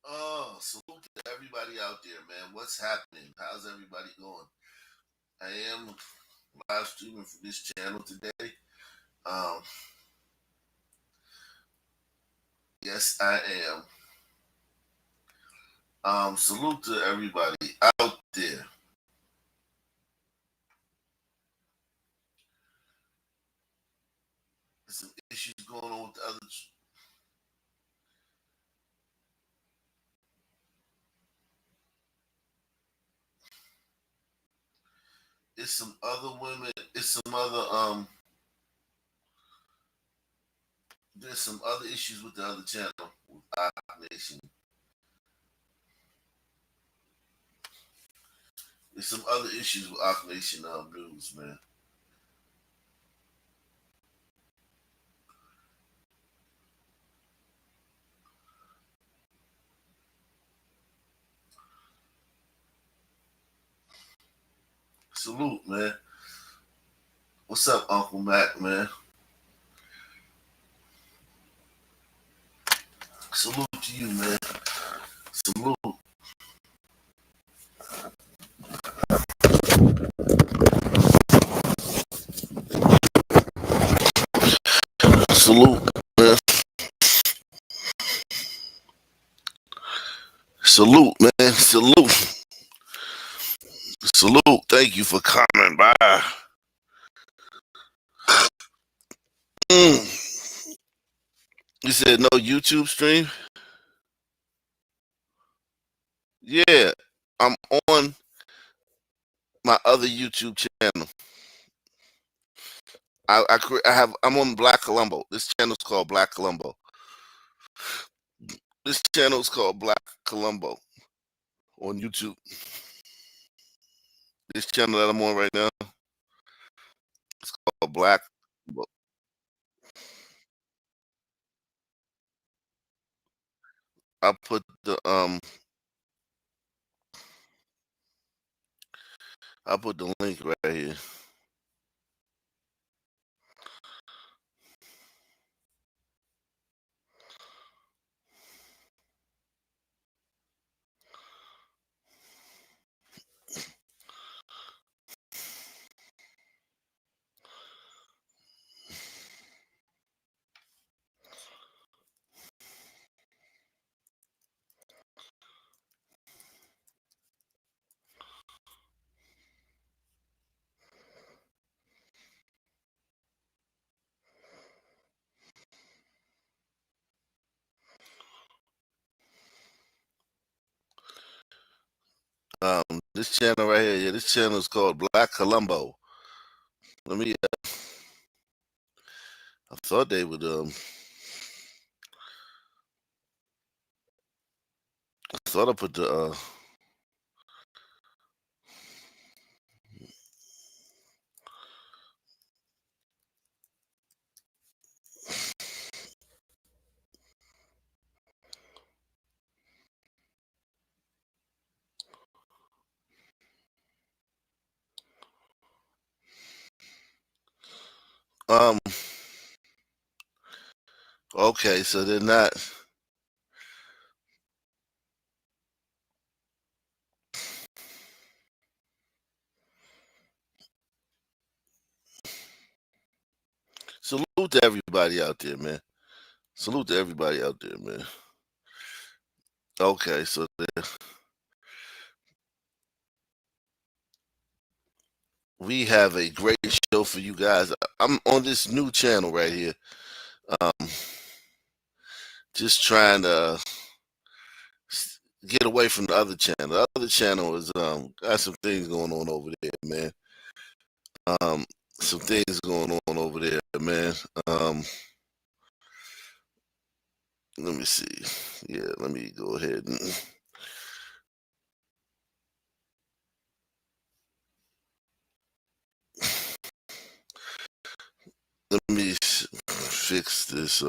Oh, salute to everybody out there, man. What's happening? How's everybody going? I am live streaming from this channel today. Um, yes, I am. Salute to everybody out there. There's some issues going on with the other. It's some other women. It's some other. There's some other issues with the other channel with Roc Nation. There's some other issues with Roc Nation news, man. Salute, man. What's up, Uncle Mac, man? Salute to you, man. Salute. Salute, man. Salute, man. Salute. Salute. Thank you for coming by. Mm. You said no YouTube stream? Yeah. I'm on my other YouTube channel. I'm on Black Columbo. This channel's called Black Columbo. This channel's called Black Columbo on YouTube. This channel that I'm on right now is called Black. I put the link right here. This channel right here, yeah, this channel is called Black Columbo. Let me. I thought they would. I thought I put the. Um. Okay, so they're not. Salute to everybody out there, man. Salute to everybody out there, man. Okay, so we have a great show for you guys. I'm on this new channel right here. Um, just trying to get away from the other channel. The other channel is got some things going on over there, man. Um, some things going on over there, man. Let me see. Yeah, let me go ahead and let me fix this.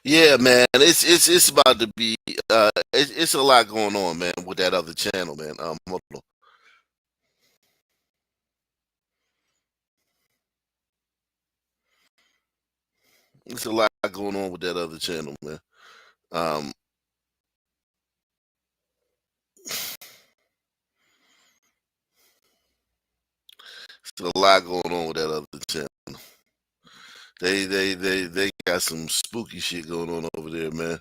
Yeah, man, it's about to be it's a lot going on, man, with that other channel, man. Hold on. It's a lot going on with that other channel, man. Um, it's a lot going on with that other channel. They got some spooky shit going on over there, man.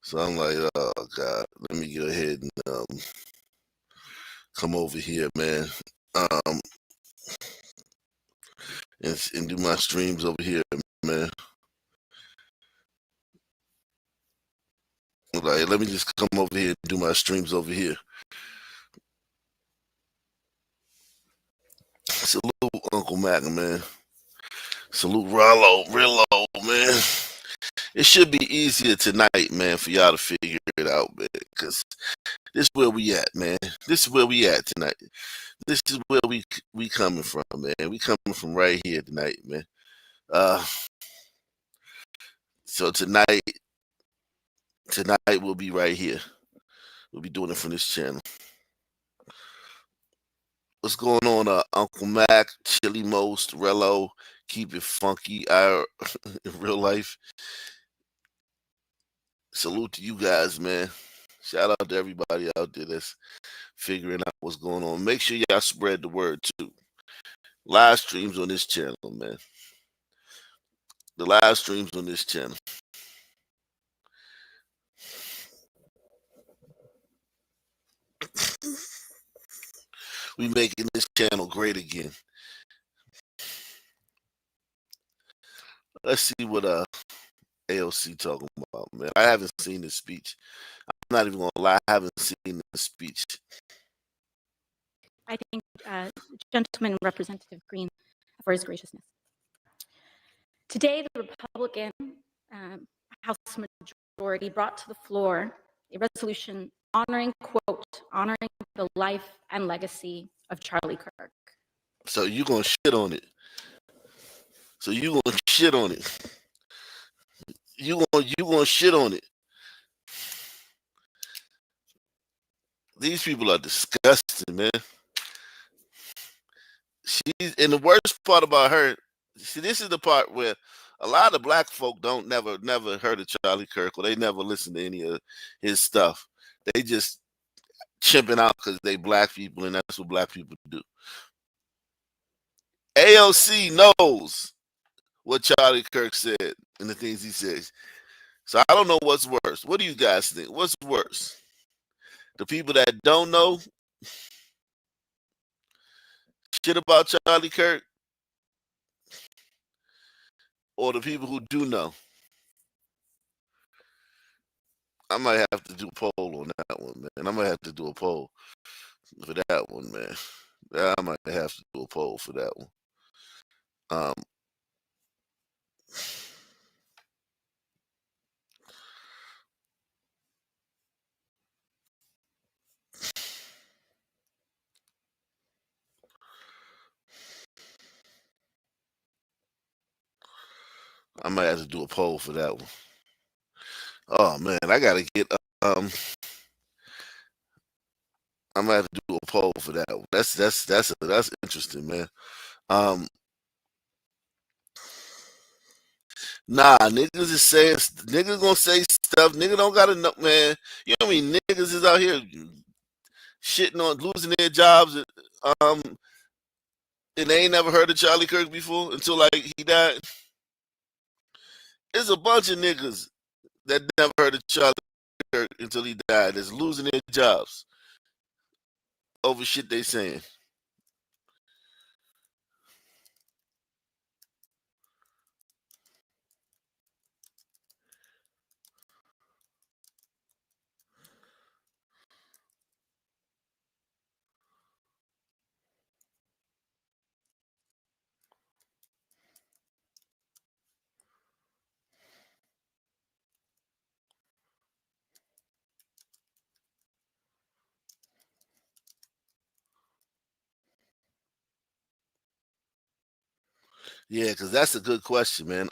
So I'm like, oh god, let me go ahead and come over here, man. Um, and do my streams over here, man. Like, let me just come over here and do my streams over here. Salute Uncle Mac, man. Salute Rillo, man. It should be easier tonight, man, for y'all to figure it out, man. Cause this is where we at, man. This is where we at tonight. This is where we coming from, man. We coming from right here tonight, man. Uh, so tonight we'll be right here. We'll be doing it from this channel. What's going on, Uncle Mac, Chili Most, Rello, Keep It Funky, in real life. Salute to you guys, man. Shout out to everybody out there that's figuring out what's going on. Make sure y'all spread the word too. Live streams on this channel, man. The live streams on this channel. We making this channel great again. Let's see what AOC talking about, man. I haven't seen this speech. I'm not even gonna lie, I haven't seen the speech. I thank Gentleman Representative Green for his graciousness. Today, the Republican House majority brought to the floor a resolution honoring the life and legacy of Charlie Kirk. So you gonna shit on it. So you gonna shit on it. You gonna shit on it. These people are disgusting, man. And the worst part about her, see, this is the part where a lot of black folk don't never heard of Charlie Kirk, or they never listened to any of his stuff. They just chimping out because they black people, and that's what black people do. AOC knows what Charlie Kirk said and the things he says. So I don't know what's worse. What do you guys think? What's worse? The people that don't know shit about Charlie Kirk, or the people who do know? I might have to do a poll on that one, man. I might have to do a poll for that one, man. I might have to do a poll for that one. Um, I might have to do a poll for that one. Oh man, I gotta get I might have to do a poll for that one. That's interesting, man. Um, nah, niggas is saying niggas gonna say stuff. Nigga don't gotta know, man. You know what I mean? Niggas is out here shitting on losing their jobs. Um, and they ain't never heard of Charlie Kirk before until like he died. There's a bunch of niggas that never heard of Charlie Kirk until he died. That's losing their jobs over shit they saying. Yeah, because that's a good question, man.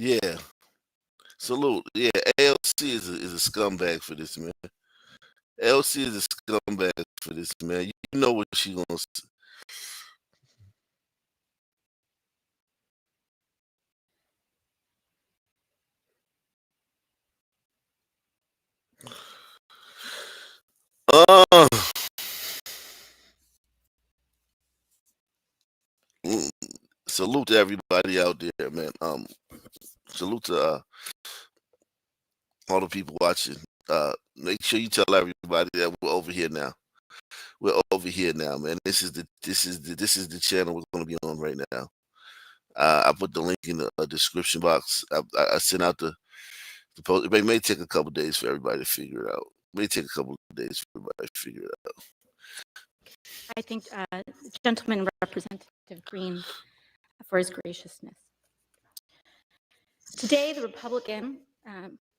Yeah, salute. Yeah, ALC is a scumbag for this, man. LC is a scumbag for this, man. You know what she gonna. Uh, mm, salute to everybody out there, man. Salute to all the people watching. Make sure you tell everybody that we're over here now. We're over here now, man. This is the channel we're gonna be on right now. I put the link in the description box. I sent out the post. It may take a couple days for everybody to figure it out. It may take a couple of days for everybody to figure it out. I thank the gentleman Representative Green for his graciousness. Today, the Republican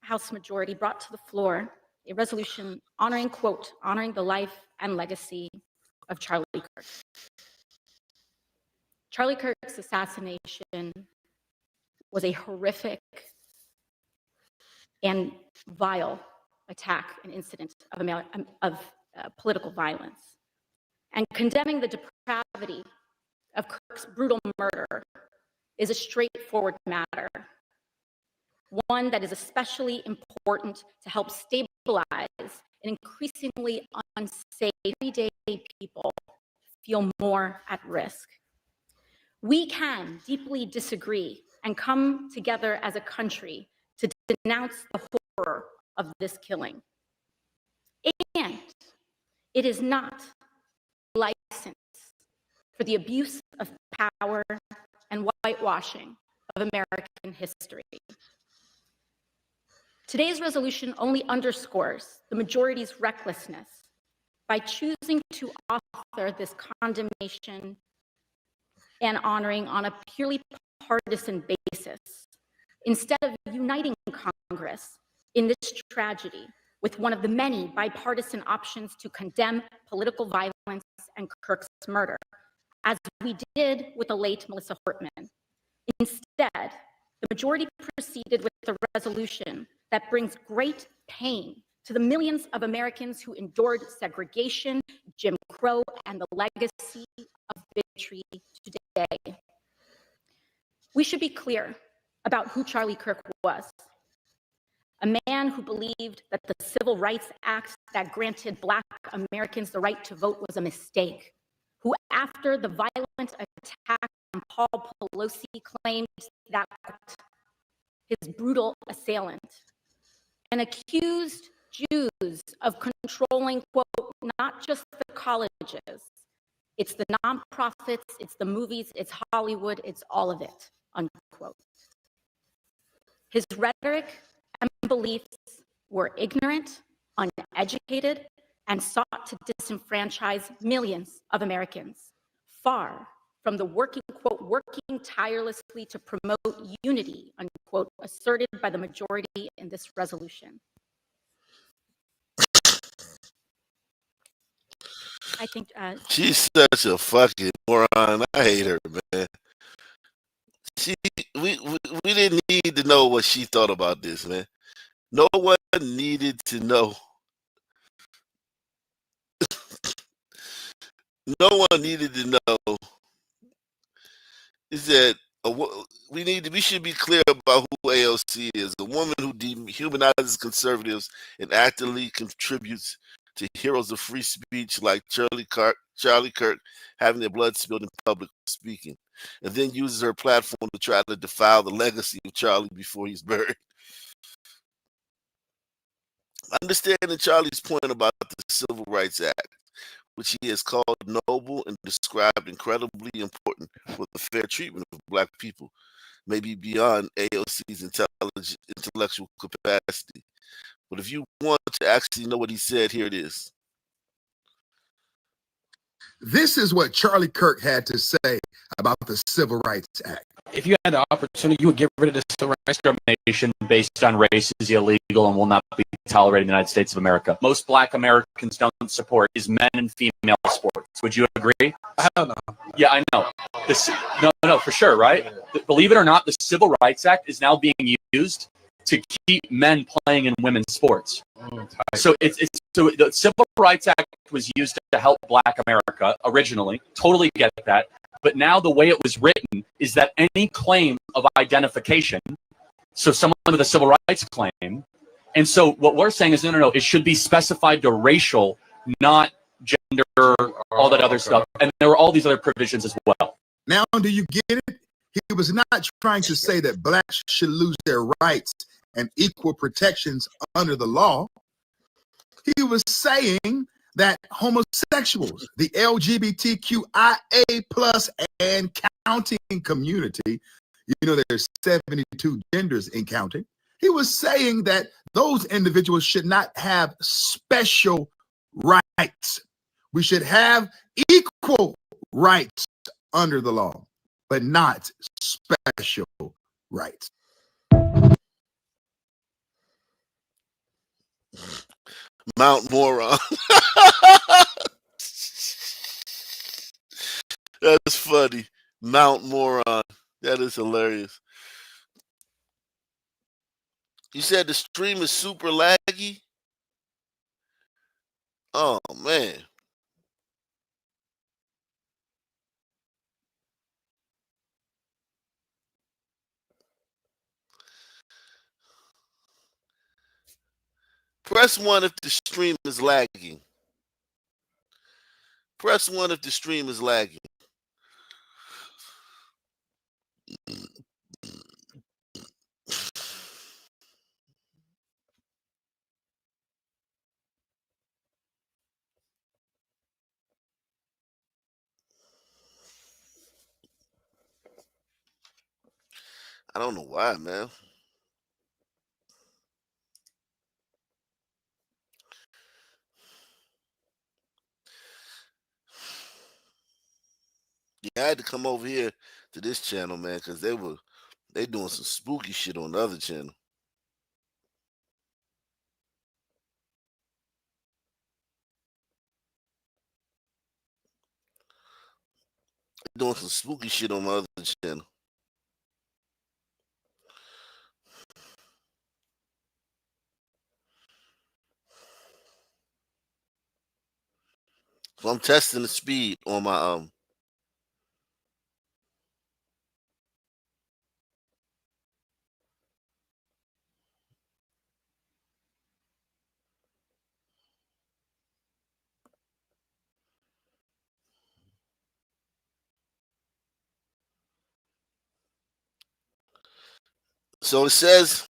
House majority brought to the floor a resolution honoring, quote, honoring the life and legacy of Charlie Kirk. Charlie Kirk's assassination was a horrific and vile attack and incident of political violence. And condemning the depravity of Kirk's brutal murder is a straightforward matter, one that is especially important to help stabilize an increasingly unsafe everyday people feel more at risk. We can deeply disagree and come together as a country to denounce the horror of this killing. And it is not a license for the abuse of power and whitewashing of American history. Today's resolution only underscores the majority's recklessness by choosing to author this condemnation and honoring on a purely partisan basis, instead of uniting Congress in this tragedy with one of the many bipartisan options to condemn political violence and Kirk's murder, as we did with the late Melissa Hortman. Instead, the majority proceeded with a resolution that brings great pain to the millions of Americans who endured segregation, Jim Crow, and the legacy of bigotry today. We should be clear about who Charlie Kirk was. A man who believed that the Civil Rights Act that granted Black Americans the right to vote was a mistake, who after the violent attack on Paul Pelosi claimed that his brutal assailant, and accused Jews of controlling, quote, not just the colleges, it's the nonprofits, it's the movies, it's Hollywood, it's all of it, unquote. His rhetoric and beliefs were ignorant, uneducated, and sought to disenfranchise millions of Americans, far from the working tirelessly to promote unity, unquote, asserted by the majority in this resolution. I think She's such a fucking moron. I hate her, man. We didn't need to know what she thought about this, man. No one needed to know. No one needed to know is that we should be clear about who AOC is. A woman who dehumanizes conservatives and actively contributes to heroes of free speech like Charlie Kirk having their blood spilled in public speaking, and then uses her platform to try to defile the legacy of Charlie before he's buried. Understanding Charlie's point about the Civil Rights Act, which he has called noble and described incredibly important for the fair treatment of Black people, may be beyond AOC's intellectual capacity. But if you want to actually know what he said, here it is. This is what Charlie Kirk had to say about the Civil Rights Act. If you had the opportunity, you would get rid of the civil rights discrimination based on race is illegal and will not be tolerated in the United States of America. Most Black Americans don't support is men and female sports. Would you agree? Hell no. Yeah, I know. No, for sure, right? Believe it or not, the Civil Rights Act is now being used to keep men playing in women's sports. So so the Civil Rights Act was used to help Black America originally. Totally get that. But now the way it was written is that any claim of identification, so someone with a civil rights claim, and so what we're saying is no, it should be specified to racial, not gender, all that other stuff. And there were all these other provisions as well. Now, do you get it? He was not trying to say that blacks should lose their rights and equal protections under the law. He was saying that homosexuals, the LGBTQIA plus and counting community, there's 72 genders in counting. He was saying that those individuals should not have special rights. We should have equal rights under the law, but not special rights. Mount Moron. That's funny. Mount Moron. That is hilarious. You said the stream is super laggy? Oh, man. Press 1 if the stream is lagging. Press 1 if the stream is lagging. I don't know why, man. Yeah, I had to come over here to this channel, man, because they doing some spooky shit on the other channel. They're doing some spooky shit on my other channel. So I'm testing the speed on my So it says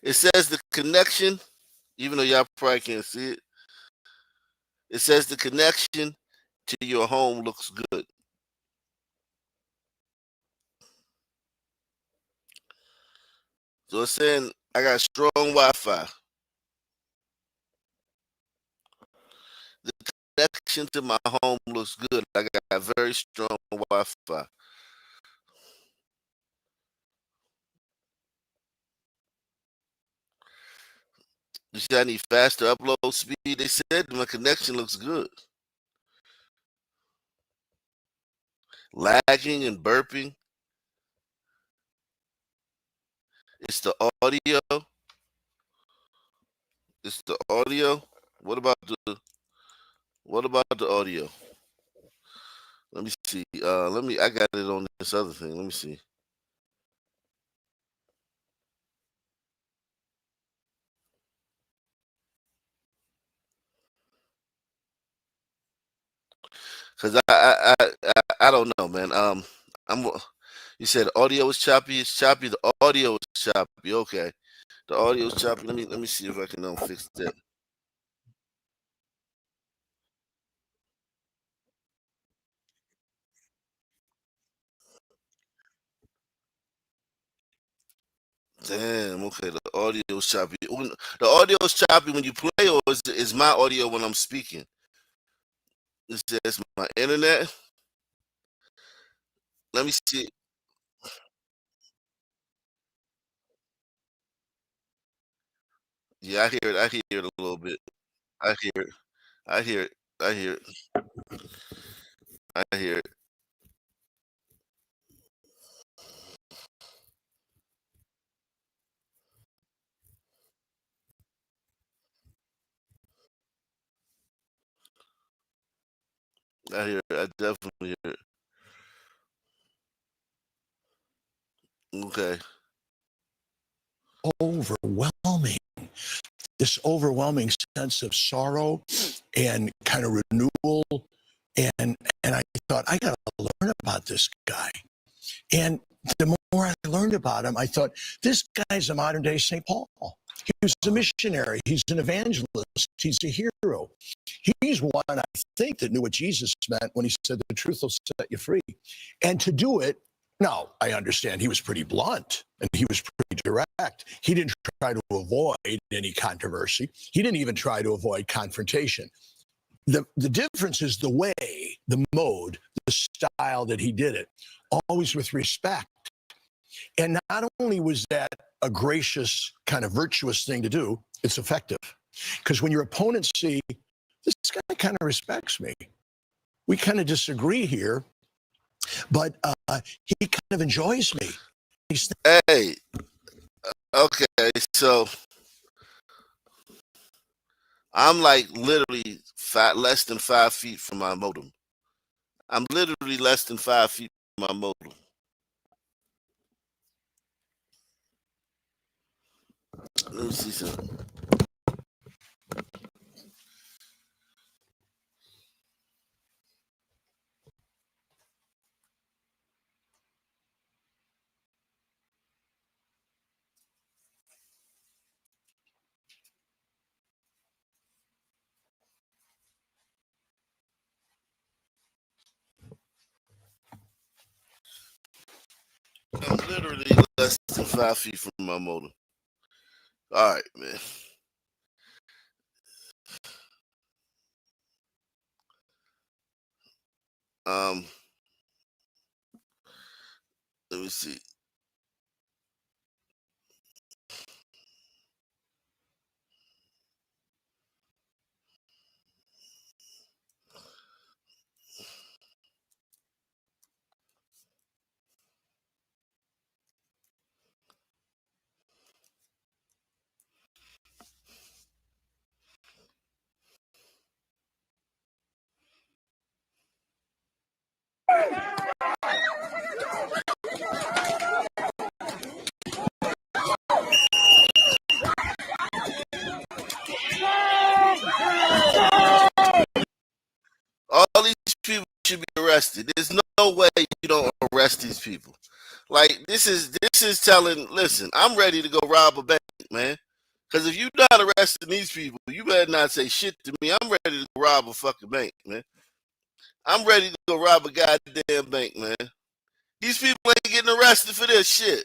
the connection, even though y'all probably can't see it. It says the connection to your home looks good. So it's saying I got strong Wi-Fi. The connection to my home looks good. I got very strong Wi-Fi. You see, I need faster upload speed. They said my connection looks good. Lagging and burping. It's the audio. It's the audio. What about the audio? Let me see. I got it on this other thing. Let me see. Cause I don't know, man. You said audio is choppy. It's choppy. The audio is choppy. Okay, the audio is choppy. Let me see if I can fix that. Damn. Okay, the audio is choppy. The audio is choppy when you play, or is my audio when I'm speaking? It says my internet. Let me see. Yeah, I hear it. I hear it a little bit. I hear it. I hear it. I hear it. I hear it. I hear it. I definitely hear it. Okay. Overwhelming. This overwhelming sense of sorrow and kind of renewal. And I thought, I got to learn about this guy. And the more I learned about him, I thought, this guy's a modern day St. Paul. He was a missionary. He's an evangelist. He's a hero. He's one, I think, that knew what Jesus meant when he said the truth will set you free. And to do it, now, I understand he was pretty blunt and he was pretty direct. He didn't try to avoid any controversy. He didn't even try to avoid confrontation. The difference is the way, the mode, the style that he did it, always with respect. And not only was that a gracious, kind of virtuous thing to do, it's effective. Because when your opponents see, this guy kind of respects me. We kind of disagree here, but he kind of enjoys me. Hey, okay, so I'm like literally less than 5 feet from my modem. I'm literally less than 5 feet from my modem. Let me see something. I'm literally less than 5 feet from my modem. All right, man. Let me see. All these people should be arrested. There's no way you don't arrest these people. Like this is telling. Listen, I'm ready to go rob a bank, man. Because if you're not arresting these people, you better not say shit to me. I'm ready to go rob a fucking bank, man. I'm ready to go rob a goddamn bank, man. These people ain't getting arrested for this shit.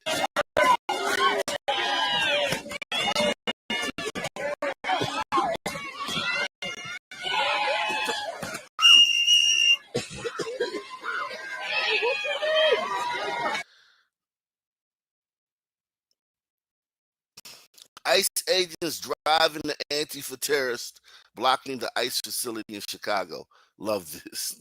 ICE agents driving the Antifa terrorists, blocking the ICE facility in Chicago. Love this.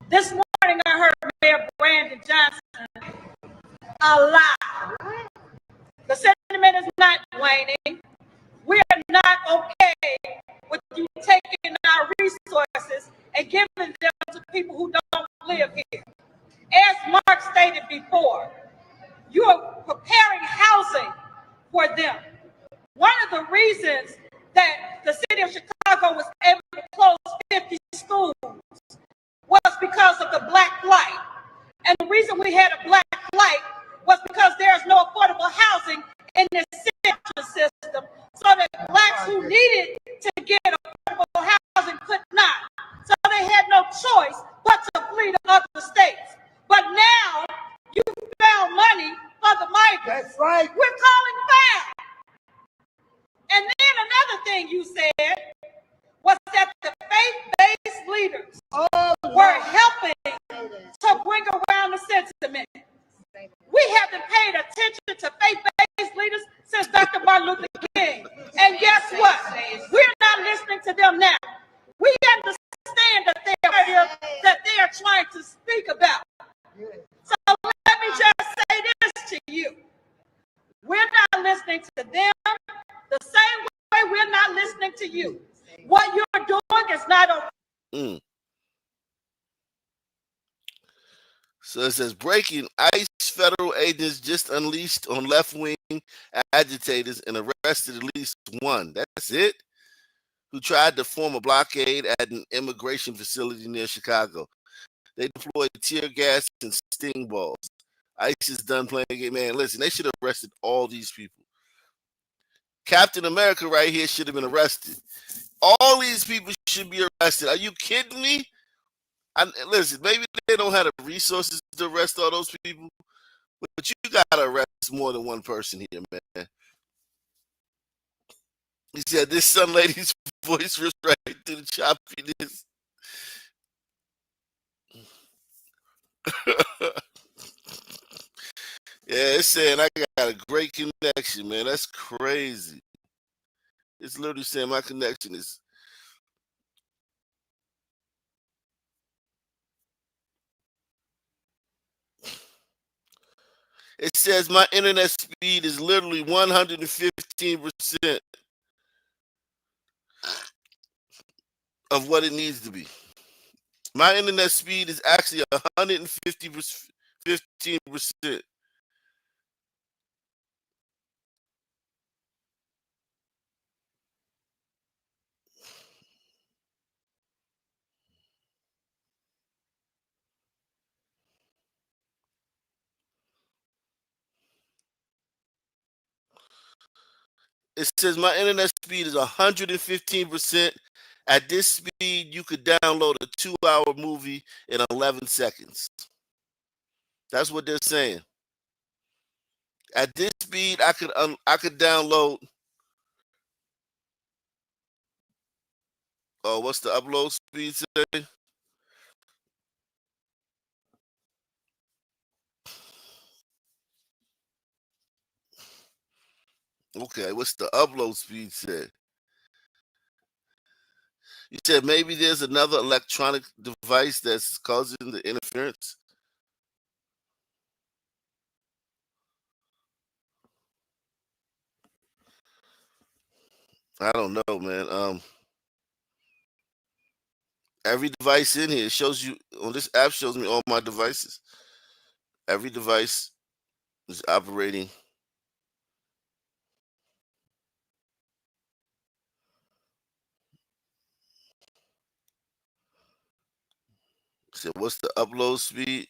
This morning I heard Mayor Brandon Johnson a lot. The sentiment is not waning. We are not okay with you taking our resources and giving them to people who don't live here. As Mark stated before, you are preparing housing for them. One of the reasons that the city of Chicago was able to close 50 schools was because of the Black Flight. And the reason we had a Black Flight was because there's no affordable housing in this system, so that Blacks who needed to get affordable housing could not. So they had no choice strikers. That's right. We're calling foul. And then another thing you said was that the faith-based leaders were helping to bring around the sentiment. We haven't paid attention to faith-based leaders since Dr. Martin Luther King. And guess what? We're not listening to them now. We understand that they are trying to speak about. So let me just say this to you. We're not listening to them the same way we're not listening to you. What you're doing is not okay. So it says, breaking: ICE federal agents just unleashed on left-wing agitators and arrested at least one. That's it? Who tried to form a blockade at an immigration facility near Chicago. They deployed tear gas and sting balls. ICE is done playing a game. Man, listen, they should have arrested all these people. Captain America right here should have been arrested. All these people should be arrested. Are you kidding me? Listen, maybe they don't have the resources to arrest all those people, but you got to arrest more than one person here, man. He said this son lady's voice ripped right through the choppiness. Yeah, it's saying I got a great connection, man. That's crazy. It's literally saying my connection is. It says my internet speed is literally 115% of what it needs to be. My internet speed is actually 115%. It says my internet speed is 115%. At this speed, you could download a 2-hour movie in 11 seconds. That's what they're saying. At this speed, I could download. Oh, what's the upload speed say? Okay, what's the upload speed say? You said maybe there's another electronic device that's causing the interference. I don't know, man. Every device in here shows you on this app shows me all my devices. Every device is operating. So what's the upload speed?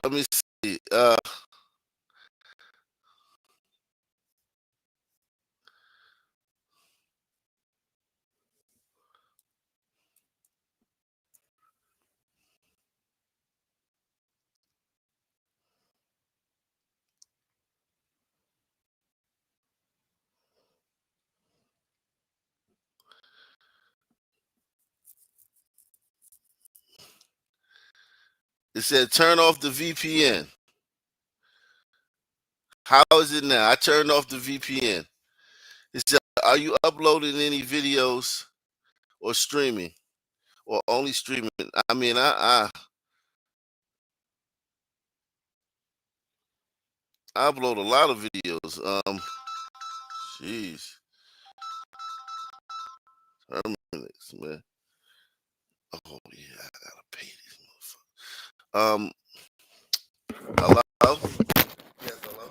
Let me see. It said turn off the VPN. How is it now? I turned off the VPN. It said, are you uploading any videos or streaming, or only streaming? I mean, I upload a lot of videos. Jeez, terminix, man. Oh yeah, I gotta pay these motherfuckers. Hello. Yes, hello.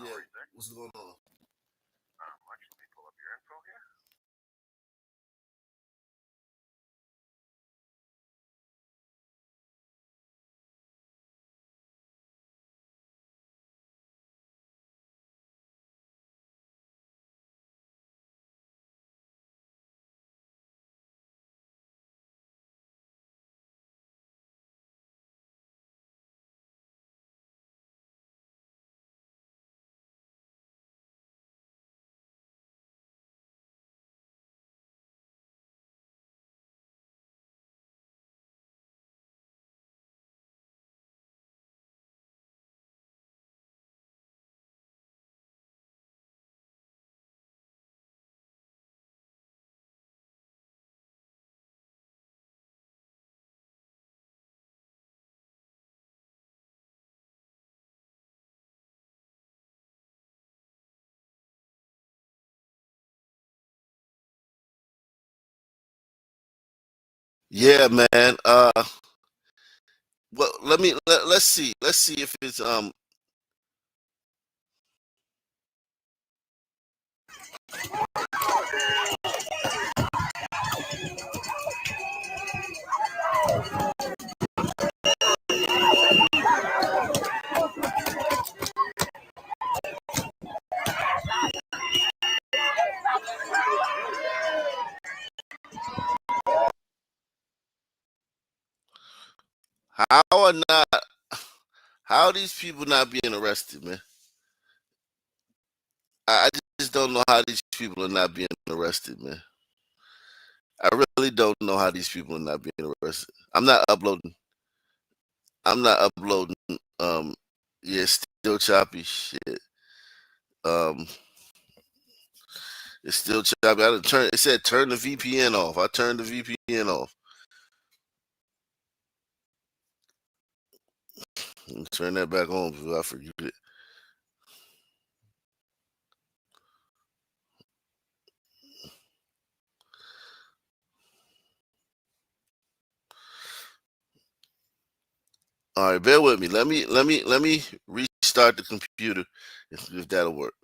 Yeah, what's going on? Yeah, man. Well, let's see. Let's see if it's how are not how are these people not being arrested, man? I just don't know how these people are not being arrested, man. I really don't know how these people are not being arrested. I'm not uploading. I'm not uploading. Yeah, still choppy shit. Um, it's still choppy. I done turn. It said turn the VPN off. I turned the VPN off. Turn that back on before I forget it. All right, bear with me. Let me restart the computer if that'll work.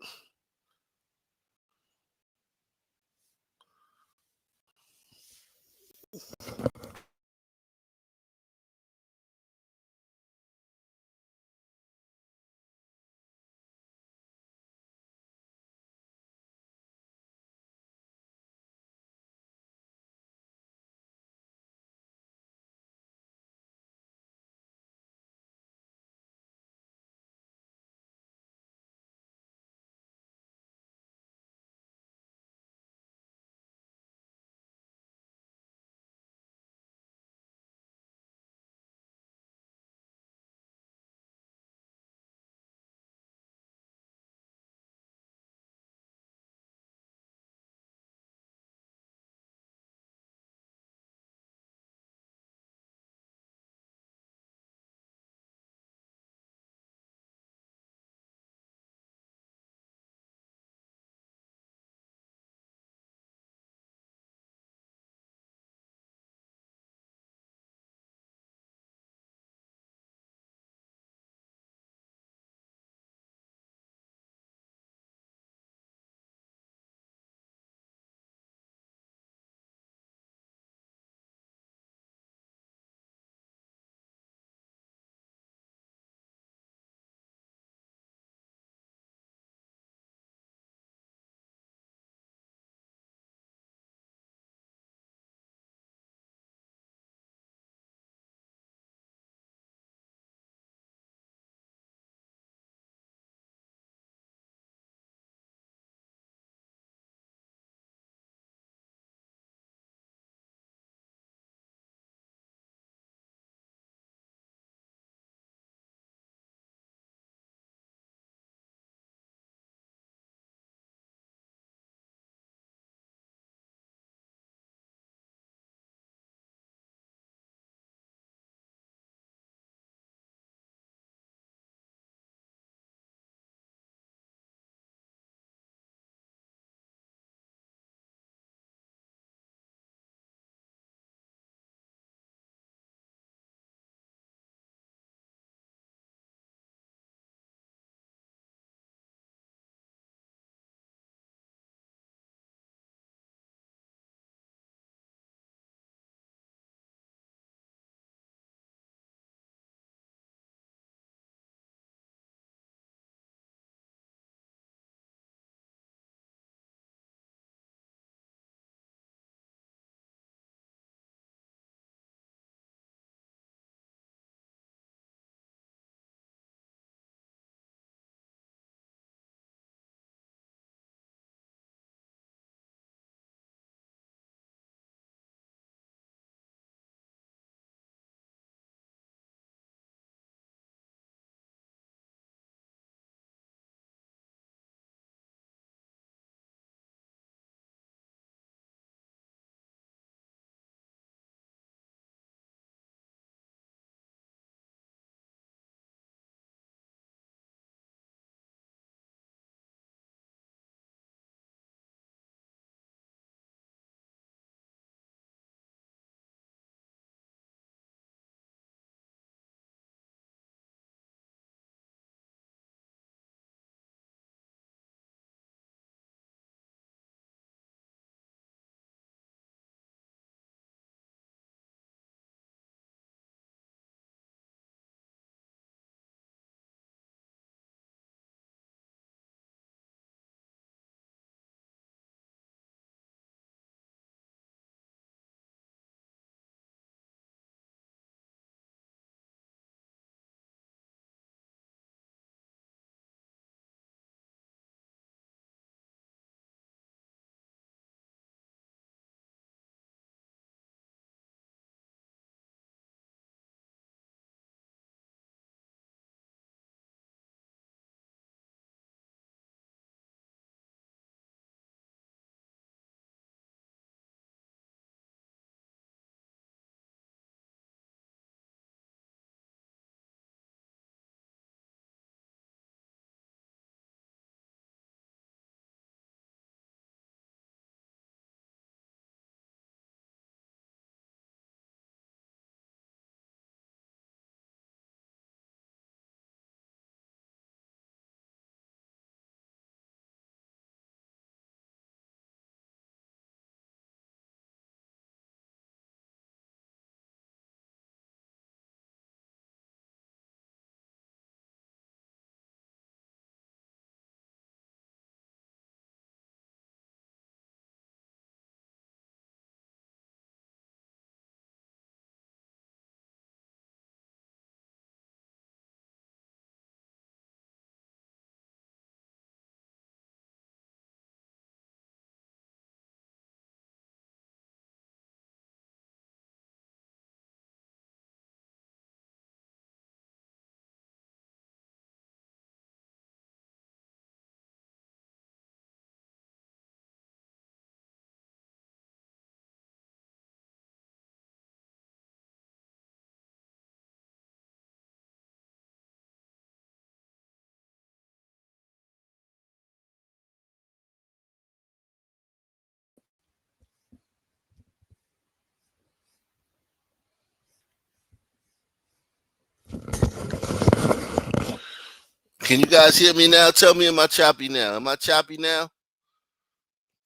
Can you guys hear me now? Tell me, am I choppy now? Am I choppy now?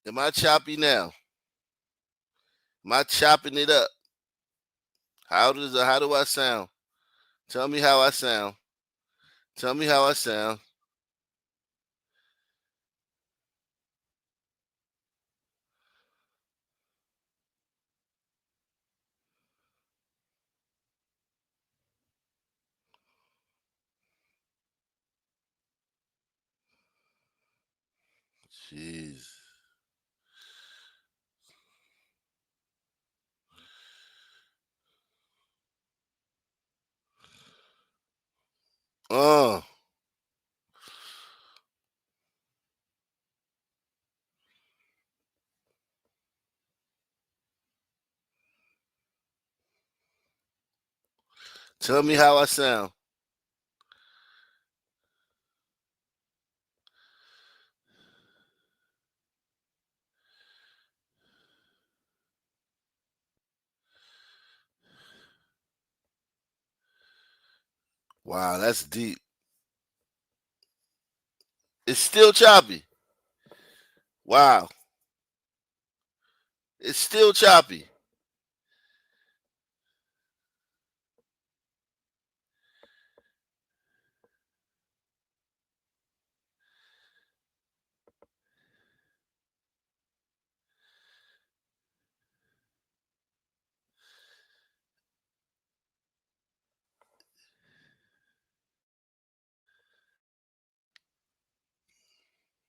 Am I choppy now? Am I chopping it up? How do I sound? Tell me how I sound. Tell me how I sound. Jeez. Tell me how I sound. Wow, that's deep. It's still choppy. Wow. It's still choppy.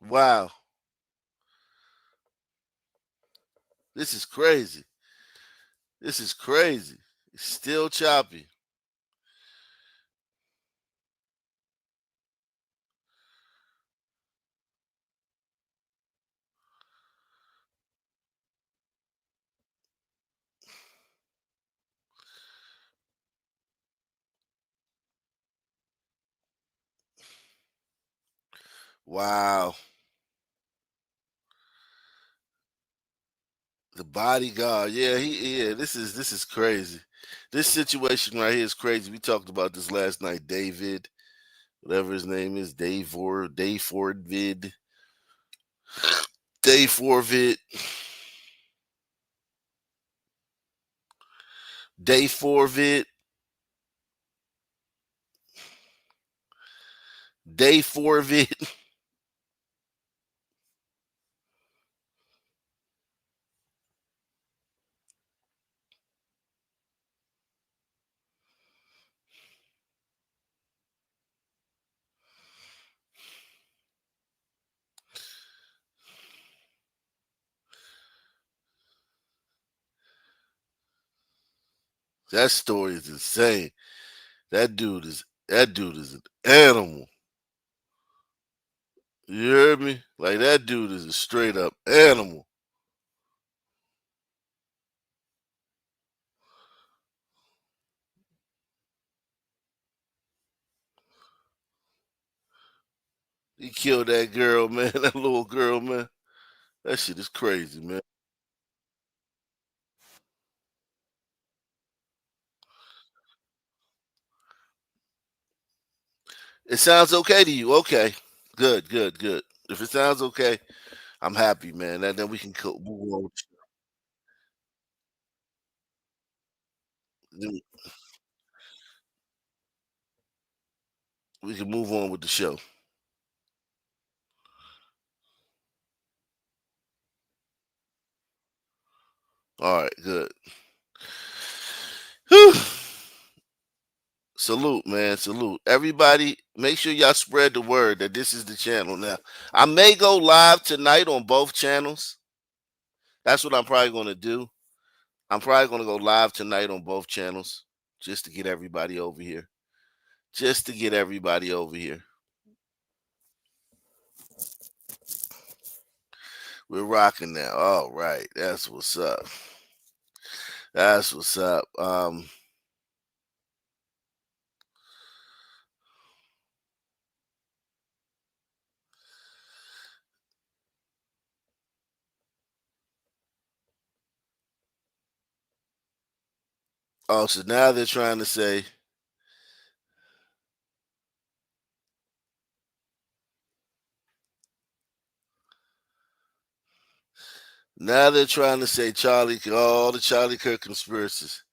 Wow. This is crazy. This is crazy. It's still choppy. Wow. The bodyguard. Yeah, this is crazy. This situation right here is crazy. We talked about this last night. David, whatever his name is, Dave Fordvid. Dave Forvid. Dave Forvid. Dave Forvid. That story is insane. That dude is an animal. You heard me? Like that dude is a straight up animal. He killed that girl, man. That little girl, man. That shit is crazy, man. It sounds okay to you. Okay. Good, good, good. If it sounds okay, I'm happy, man. And then we can move on. We can move on with the show. All right, good. Whew. Salute, man. Salute. Everybody, make sure y'all spread the word that this is the channel now. I may go live tonight on both channels. That's what I'm probably going to do. I'm probably going to go live tonight on both channels just to get everybody over here. Just to get everybody over here. We're rocking now. All right. That's what's up. That's what's up. Oh, so now they're trying to say Now they're trying to say all the Charlie Kirk conspiracies.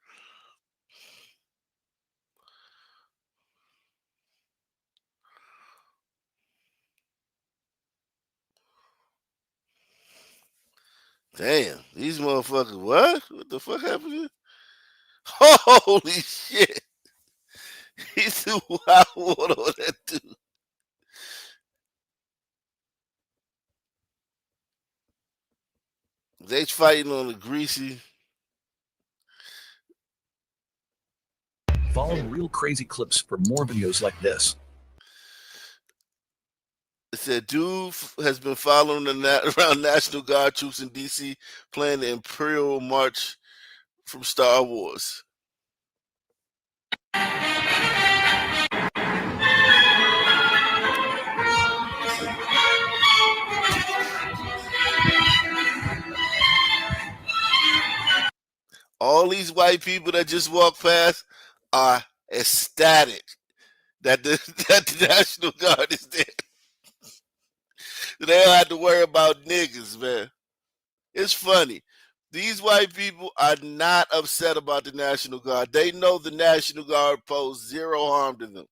Damn, these motherfuckers, what? What the fuck happened here? Holy shit. He threw wild water on that dude. They fighting on the greasy. Follow real crazy clips for more videos like this. It said dude has been following around National Guard troops in D.C. playing the Imperial March from Star Wars. All these white people that just walked past are ecstatic that the, that the National Guard is there. They don't have to worry about niggas, man. It's funny. These white people are not upset about the National Guard. They know the National Guard pose zero harm to them.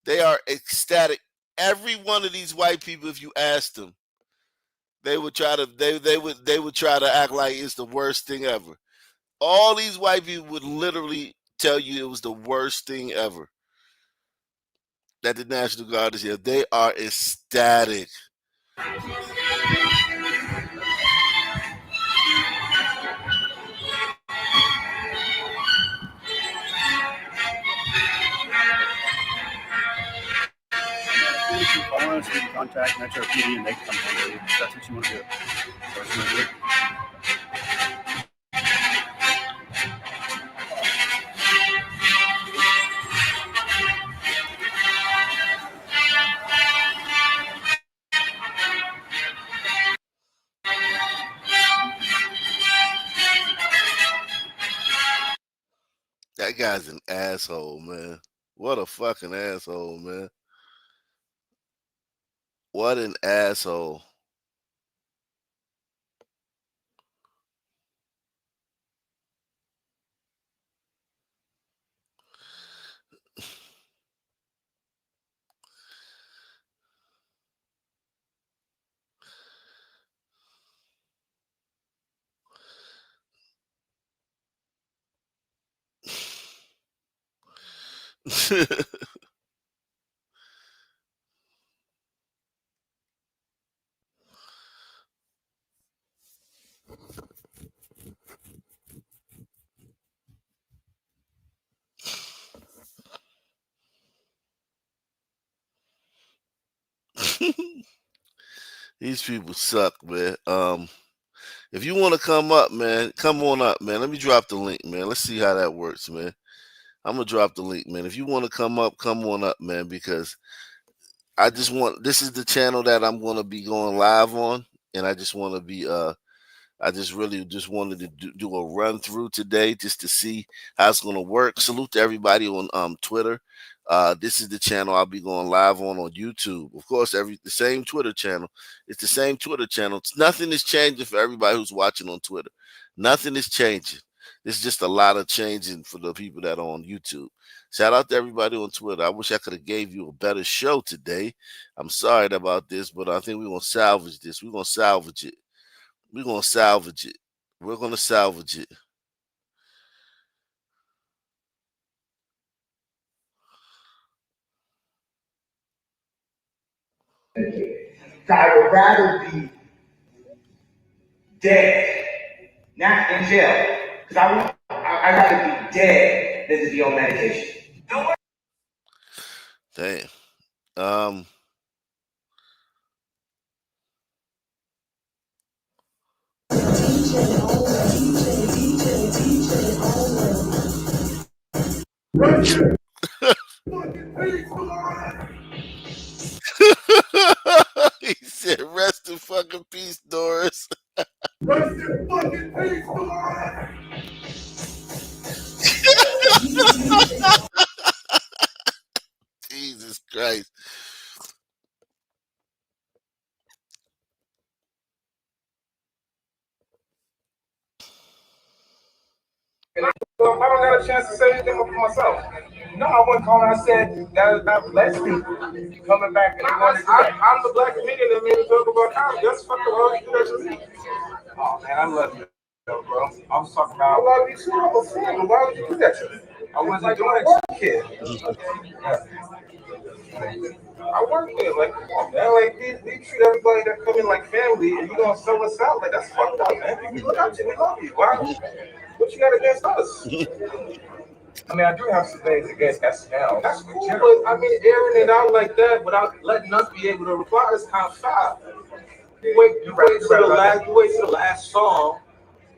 They are ecstatic. Every one of these white people, if you ask them, they would try to they would try to act like it's the worst thing ever. All these white people would literally tell you it was the worst thing ever that the National Guard is here. They are ecstatic. I want us to contact Metro PD and they can come handle you. That's what you want to do. That's what you want to do. That guy's an asshole, man. What a fucking asshole, man. What an asshole. These people suck, man. If you want to come up, man, come on up, man. Let me drop the link, man. Let's see how that works, man. I'm gonna drop the link, man. If you want to come on up, man, because this is the channel that I'm gonna be going live on, and I just want to be I just really just wanted to do a run through today just to see how it's going to work. Salute to everybody on Twitter. This is the channel I'll be going live on YouTube. Of course, the same Twitter channel. It's the same Twitter channel. Nothing is changing for everybody who's watching on Twitter. Nothing is changing. It's just a lot of changing for the people that are on YouTube. Shout out to everybody on Twitter. I wish I could have gave you a better show today. I'm sorry about this, but I think we're going to salvage this. We're going to salvage it. We're going to salvage it. We're going to salvage it. I would rather be dead, not in jail, because I'd rather be dead than to be on medication. Damn. He said, "Rest in fucking peace, Doris." Rest in fucking peace, Doris. Jesus Christ. So I don't got a chance to say anything for myself. No, I wasn't calling. I said that less people coming back and they want to do that. I'm the black comedian that made a joke about comedy. That's fucking hard to do that to me. Oh man, I love you, bro. I was talking about. I love you too. I'm a fan. Why would you do that to me? I wasn't doing it to a kid. I work there. Like, come on, man. Like, we treat everybody that come in like family, and you gonna sell us out? Like, that's fucked up, man. We look out to you. We love you. Why? What you got against us? I mean, I do have some things against SNL. That's cool, but I mean, airing it out like that without letting us be able to reply is kind of foul. You wait to the last song,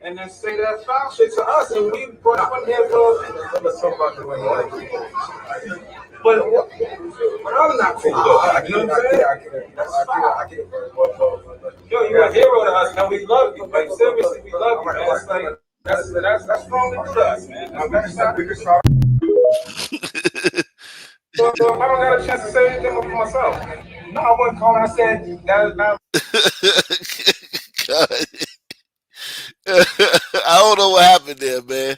and then say that foul shit to us, and we brought up on here for. Let's talk about the way you like it. But I'm not cool though. You know what I'm saying? That's foul. Yo, you're a hero to us, man. We love you. Like, seriously, we love you, man. It's like, that's wrong to do to us, man. So I don't got a chance to say anything for myself. No, I wasn't calling. I said that. God. I don't know what happened there, man.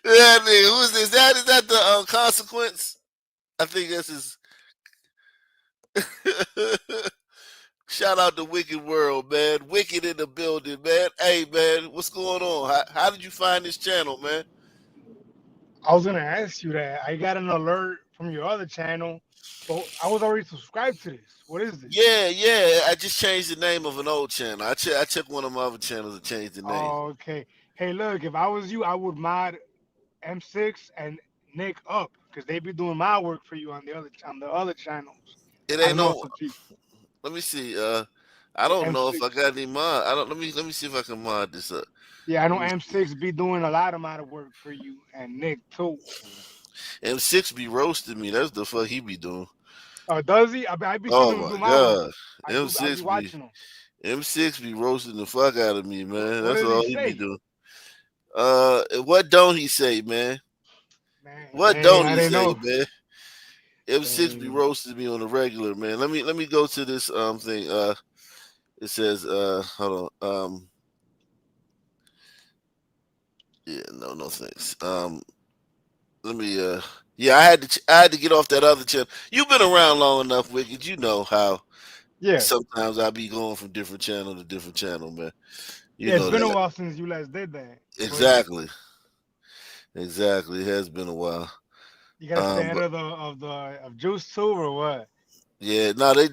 Yeah, nigga, who is this? Is that the consequence? I think that's his. Shout out to Wicked World, man. Wicked in the building, man. Hey, man, what's going on? How did you find this channel, man? I was gonna ask you that. I got an alert from your other channel, but I was already subscribed to this. What is this? Yeah. I just changed the name of an old channel. I checked one of my other channels and changed the name. Oh, okay. Hey, look, if I was you, I would mod M6 and Nick up because they be doing my work for you on the other channels. It I ain't don't know no. if Let me see. I don't know if I M6. got any mod. I don't. Let me see if I can mod this up. Yeah, I know M6 be doing a lot of work for you and Nick too. M6 be roasting me. That's the fuck he be doing. Oh, does he? I be seeing Oh him do my my work. god. I be M6 watching him. M6 be roasting the fuck out of me, man. What That's does he all he be say? doing. What don't he say, man? Man, What dang, don't I he didn't say, know. man? M6 be Dang. roasting me on the regular, man. Let me go to this thing. It says hold on. Yeah, no thanks. Let me yeah, I had to get off that other channel. You've been around long enough, Wicked. You know how Yeah. sometimes I be going from different channel to different channel, man. You Yeah, it's know been a that. while since you last did that. But Exactly. It has been a while. you gotta stay ahead But of Juice too, or what? yeah, no, they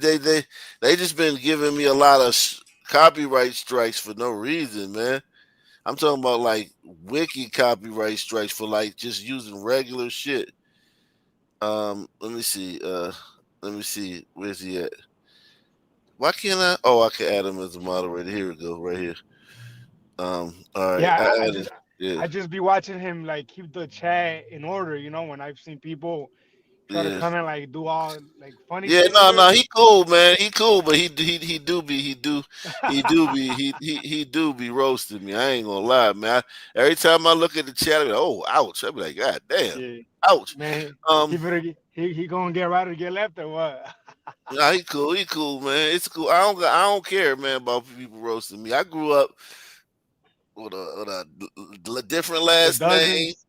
just been giving me a lot of copyright strikes for no reason, man. I'm talking about like wicked copyright strikes for like just using regular shit. Let me see. Where's he at? Why can't I? Oh, I can add him as a moderator. Here we go, right here. All right, Yeah, I added. Yeah, I just be watching him like keep the chat in order, when I've seen people try to yeah. come and like do all like funny Yeah, shit in there. he cool, man. He cool, but he do be roasting me. I ain't gonna lie, man. Every time I look at the chat, I be like, oh, ouch. I be like, God damn, Yeah, ouch. man, he better he gonna get right or get left or what? Nah, he cool, man. It's cool. I don't care, man, about people roasting me. I grew up with a different The last name. dozens.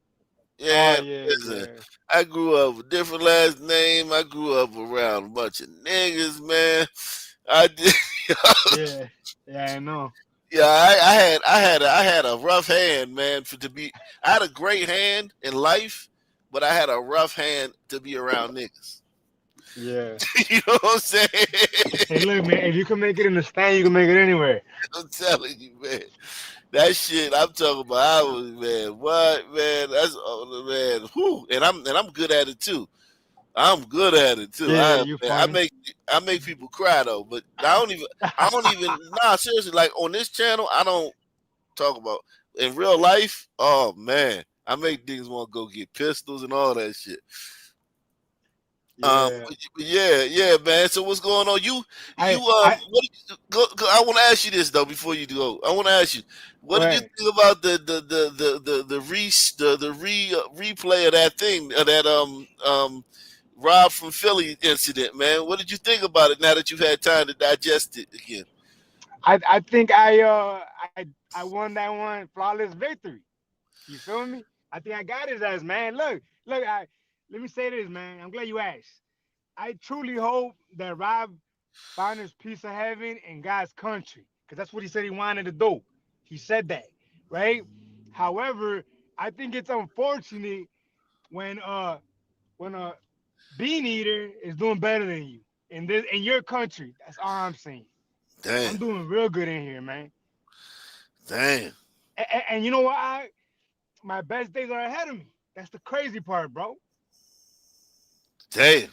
Oh Yeah, yeah, listen. yeah, I grew up with a different last name. I grew up around a bunch of niggas, man. I did. yeah, yeah. I know. Yeah, I had a rough hand, man. I had a great hand in life, but I had a rough hand to be around niggas. Yeah. You know what I'm saying? Hey, look, man. If you can make it in the stand, you can make it anywhere. I'm telling you, man. That shit I'm talking about, I was, man. What, man? That's man. Whew. And I'm good at it too. I'm good at it too. Yeah, you Man, I funny. make people cry though, but I don't even nah seriously, like on this channel I don't talk about in real life. Oh man, I make niggas want to go get pistols and all that shit. Yeah. Yeah, man. So what's going on? I What did I want to ask you this though before you go. I want to ask you, Go what did you ahead. think about replay of that thing, of that Rob from Philly incident, man? What did you think about it now that you've had time to digest it again? I think I won that one flawless victory. You feel me? I think I got his ass, man. Look. Let me say this, man. I'm glad you asked. I truly hope that Rob found his piece of heaven in God's country, because that's what he said he wanted to do. He said that, right? However, I think it's unfortunate when a bean eater is doing better than you in your country. That's all I'm saying. I'm Damn, doing real good in here, man. damn, And you know what? My best days are ahead of me. That's the crazy part, bro. damn.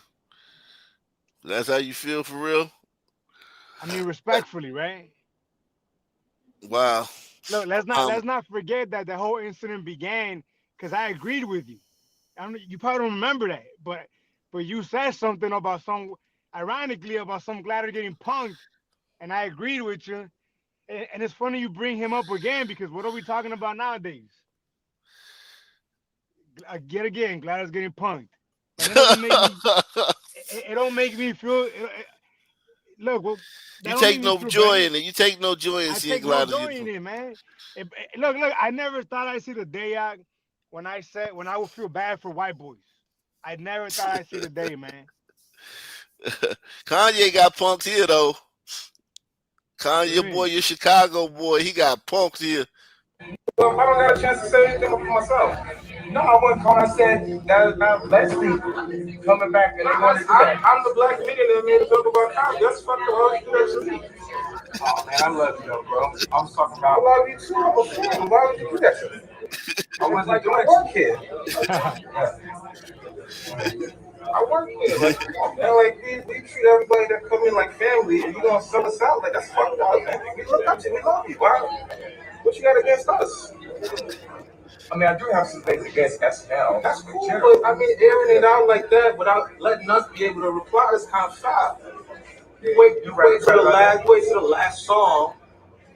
That's how you feel for real? I mean, respectfully, right? Wow. Look, let's not Um, let's not forget that the whole incident began because I agreed with you. You probably don't remember that, but you said something about ironically about some glider getting punked, and I agreed with you. And it's funny you bring him up again because what are we talking about nowadays? Yet again, gliders getting punked, and it don't make me. It don't make me feel. Look, well, that you don't make take me no feel better. joy in it. You take no joy in I seeing take no gliders joy get. in it, man. Look. I never thought I'd see the day out when I would feel bad for white boys. I never thought I'd see the day, man. Kanye got punked here though. What you Kanye boy, mean? your Chicago boy, he got punked here. Well, I don't got a chance to say anything for myself. No, I wouldn't call. I said that Leslie coming back and they want to do that. I'm the black nigga that made a joke about Kanye. That's fucking hard to do that to me. Oh man, I love you though, bro. I was talking about. I love you too. I'm a fan. Why would you do that to me? I wasn't like doing work here. I work here. Like, come on, man. Like, we treat everybody that come in like family, and you gonna sell us out? Like, that's fucked up, man. We look up to you. We love you. Why? What you got against us? I mean, I do have some things against SNL. That's cool, but I mean, airing it out like that without letting us be able to reply is kind of foul. You wait to the last song,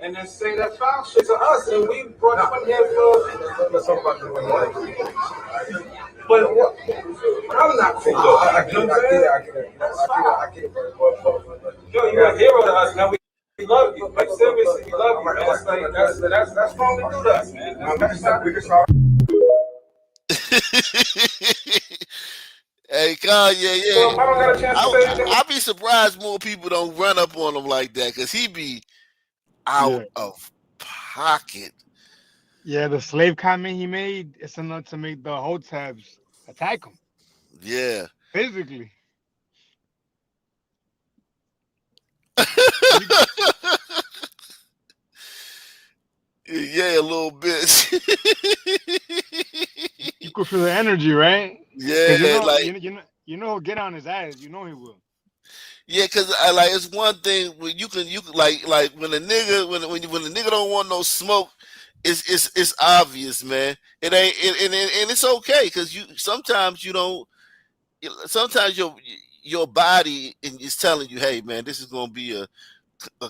and then say that foul shit to us, and we brought you in here for. Let's talk about the but what? I'm not cool though. I get it. Yo, you're a hero to us, man. We love you. Like seriously, we love you, man. That's like that's wrong to do to us, man. We can try. Hey Kanye, yeah. Well, I don't got a chance to say anything. I'd be surprised more people don't run up on him like that because he be out Yeah. of pocket. Yeah, the slave comment he made is enough to make the Hotabs attack him Yeah. physically. Yeah, a little bit. You could feel the energy, right? Because Yeah, like you know he'll get on his ass. You know he will. yeah, because I like it's one thing when you can like when a nigga when the nigga don't want no smoke, it's obvious, man. It ain't and it's okay because sometimes you don't. Sometimes your body is telling you, hey man, this is gonna be a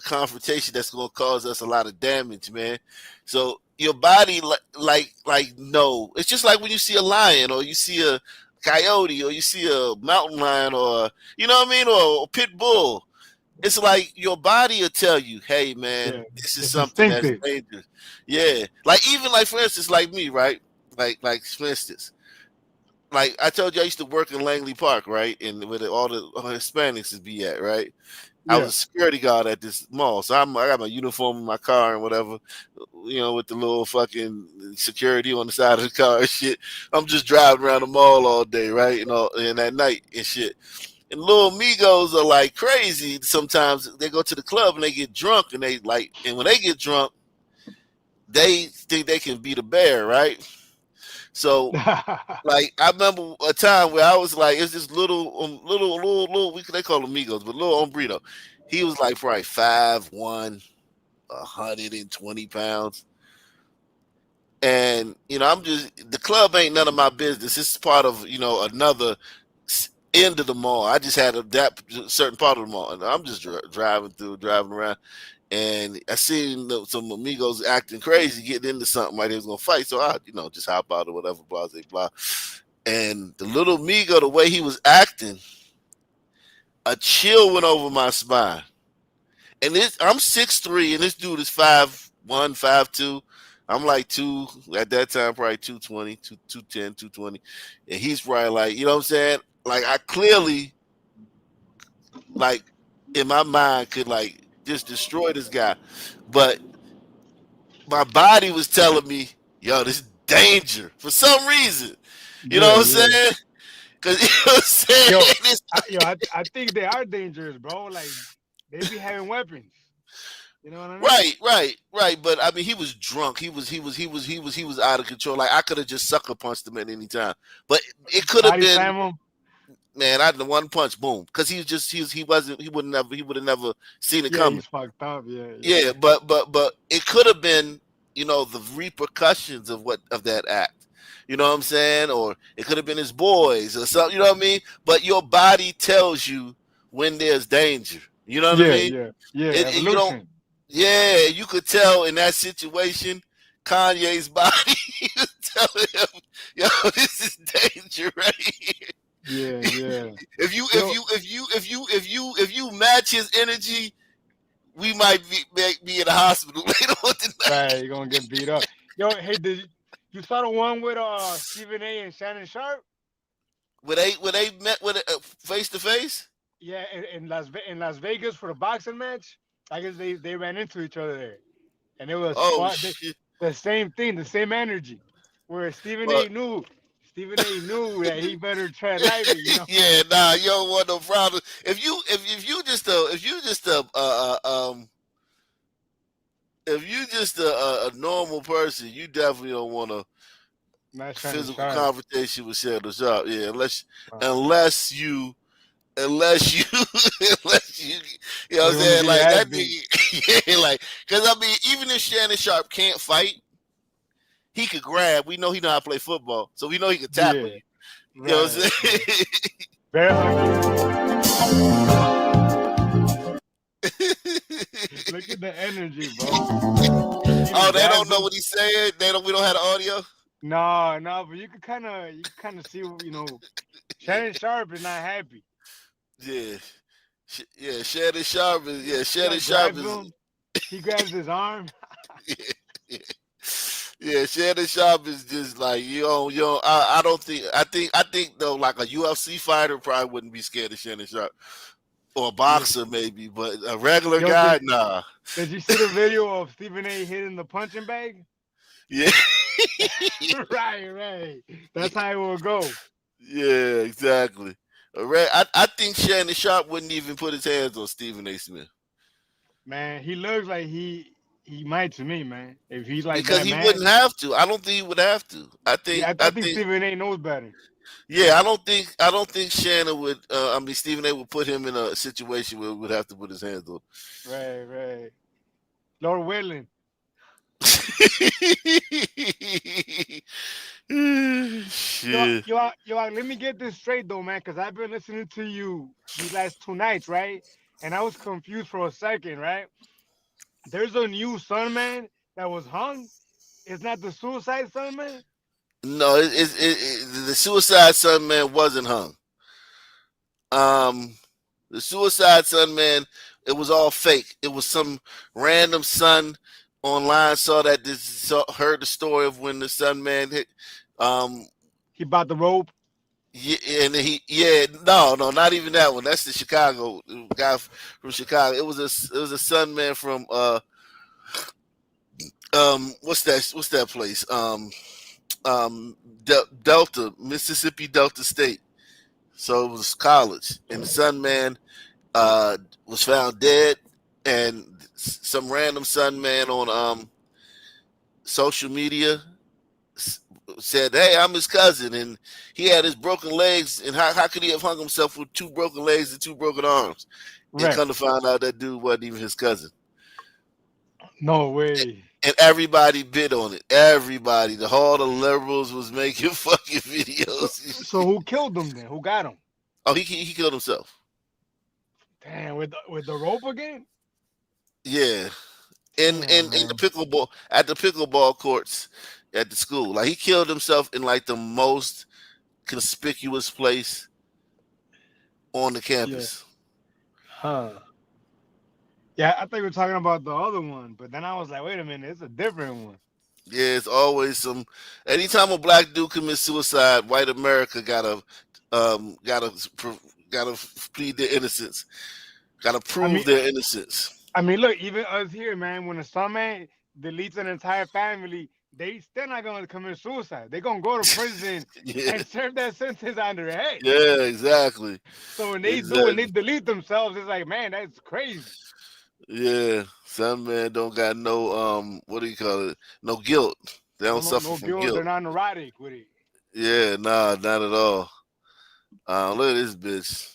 confrontation that's gonna cause us a lot of damage, man. So your body like no. It's just like when you see a lion or you see a coyote or you see a mountain lion or you know what I mean or a pit bull. It's like your body will tell you, hey man, Yeah, this is it's something that's instinctive. dangerous. Yeah. Like even like for instance, like me, right? Like for instance, like I told you I used to work in Langley Park, right? And where all the Hispanics would be at, right? I was Yeah. a security guard at this mall, so I got my uniform in my car and whatever, you know, with the little fucking security on the side of the car and shit. I'm just driving around the mall all day, right? And at night and shit. And little amigos are like crazy. Sometimes they go to the club and they get drunk and and when they get drunk, they think they can beat a bear, right? So like I remember a time where I was like, it's this little. They call them amigos, but little hombrito. He was like probably 5'1", 120 pounds, and I'm just the club ain't none of my business. It's part of another end of the mall. I just had that certain part of the mall, and I'm just driving around, and I seen some amigos acting crazy, getting into something like they was gonna fight. So I, just hop out or whatever, blah, blah, blah. And the little amigo, the way he was acting, a chill went over my spine. And I'm 6'3", and this dude is 5'1", 5'2". I'm like at that time, probably 220, 210, 220. And he's probably like, you know what I'm saying? Like, I clearly, like, in my mind could, like, just destroy this guy. But my body was telling me, yo, this is danger for some reason. You know what I'm saying? Because, you know what I'm saying? I think they are dangerous, bro. Like, they be having weapons. You know what I mean? Right. But I mean, he was drunk. He was out of control. Like, I could have just sucker punched him at any time. But it could have been, man, I had the one punch, boom. Because he would have never seen it coming. He's fucked up. Yeah. But it could have been, the repercussions of that act. You know what I'm saying? Or it could have been his boys or something. You know what I mean? But your body tells you when there's danger. You know what I mean? Evolution. You could tell in that situation, Kanye's body was telling him, "Yo, this is danger right here." Yeah. If you match his energy, we might be in the hospital later on tonight. Right, you're gonna get beat up. Yo, hey, you saw the one with Stephen A. and Shannon Sharp? When they met with face to face? Yeah, in Las Vegas for the boxing match. I guess they ran into each other there, and it was the same thing, the same energy. Where Stephen A. knew that he better tread lightly. Yeah, nah, you don't want no problem. If you just a normal person, you definitely don't want a physical confrontation with Shannon Sharp. Yeah, unless you you know what I'm saying, like that nigga, yeah, like, because I mean, even if Shannon Sharp can't fight, he could grab. We know he know how to play football, so we know he could tackle you. You know what I'm saying? Very Look at the energy, bro. Oh, they don't know what he's saying. We don't have the audio. No, but you can kind of see, Shannon Sharp is not happy. Yeah, Shannon Sharp is. He grabs his arm. Yeah, Shannon Sharp is just like you know. I think though, like a UFC fighter probably wouldn't be scared of Shannon Sharp, or a boxer maybe, but a regular guy, nah. Did you see the video of Stephen A. hitting the punching bag? Yeah. Right. That's how it will go. Yeah, exactly. I think Shannon Sharp wouldn't even put his hands on Stephen A. Smith. Man, he looks like he might to me, man. If he's like because that, he wouldn't have to. I don't think he would have to. I think Stephen A. knows better. Yeah, I don't think Shannon would. Stephen A. would put him in a situation where he would have to put his hands on. Right. Lord willing. Shit. Yo, let me get this straight though, man, because I've been listening to you these last 2 nights, right? And I was confused for a second, right? There's a new Sunman that was hung. It's not the Suicide Sunman? No, the Suicide Sunman wasn't hung. The Suicide Sunman, it was all fake. It was some random son online heard the story of when the Sunman hit. He bought the rope. Yeah, and no, not even that one. That's the Chicago guy from Chicago. It was a Sunman from what's that place? Delta, Mississippi Delta State. So it was college, and the Sunman was found dead, and some random Sunman on social media said, "Hey, I'm his cousin," and he had his broken legs. And how could he have hung himself with 2 broken legs and 2 broken arms? Right. And come to find out that dude wasn't even his cousin. No way. And everybody bid on it. Everybody, all the liberals was making fucking videos. So who killed him then? Who got him? Oh, he killed himself. Damn, with the rope again? Yeah, in Damn, the man. pickleball courts at the school. Like he killed himself in like the most conspicuous place on the Yeah. campus. Huh. Yeah, I think we are talking about the other one, but then I was like, wait a minute, it's a different one. Yeah, it's always some. Anytime a black dude commits suicide, white America um gotta gotta plead their innocence, gotta I mean, prove their innocence. look, even us here, man, when some man deletes an entire family, they still not gonna commit suicide. They gonna go to prison Yeah, and serve that sentence on their head. yeah, exactly, So when they do and they exactly. delete themselves, it's like, man, that's crazy. Yeah, some man don't got no what do you call it? No guilt. They No, don't no, suffer no from guilt. They're guilt. not neurotic with it. Yeah, nah, not at all. Look at this bitch.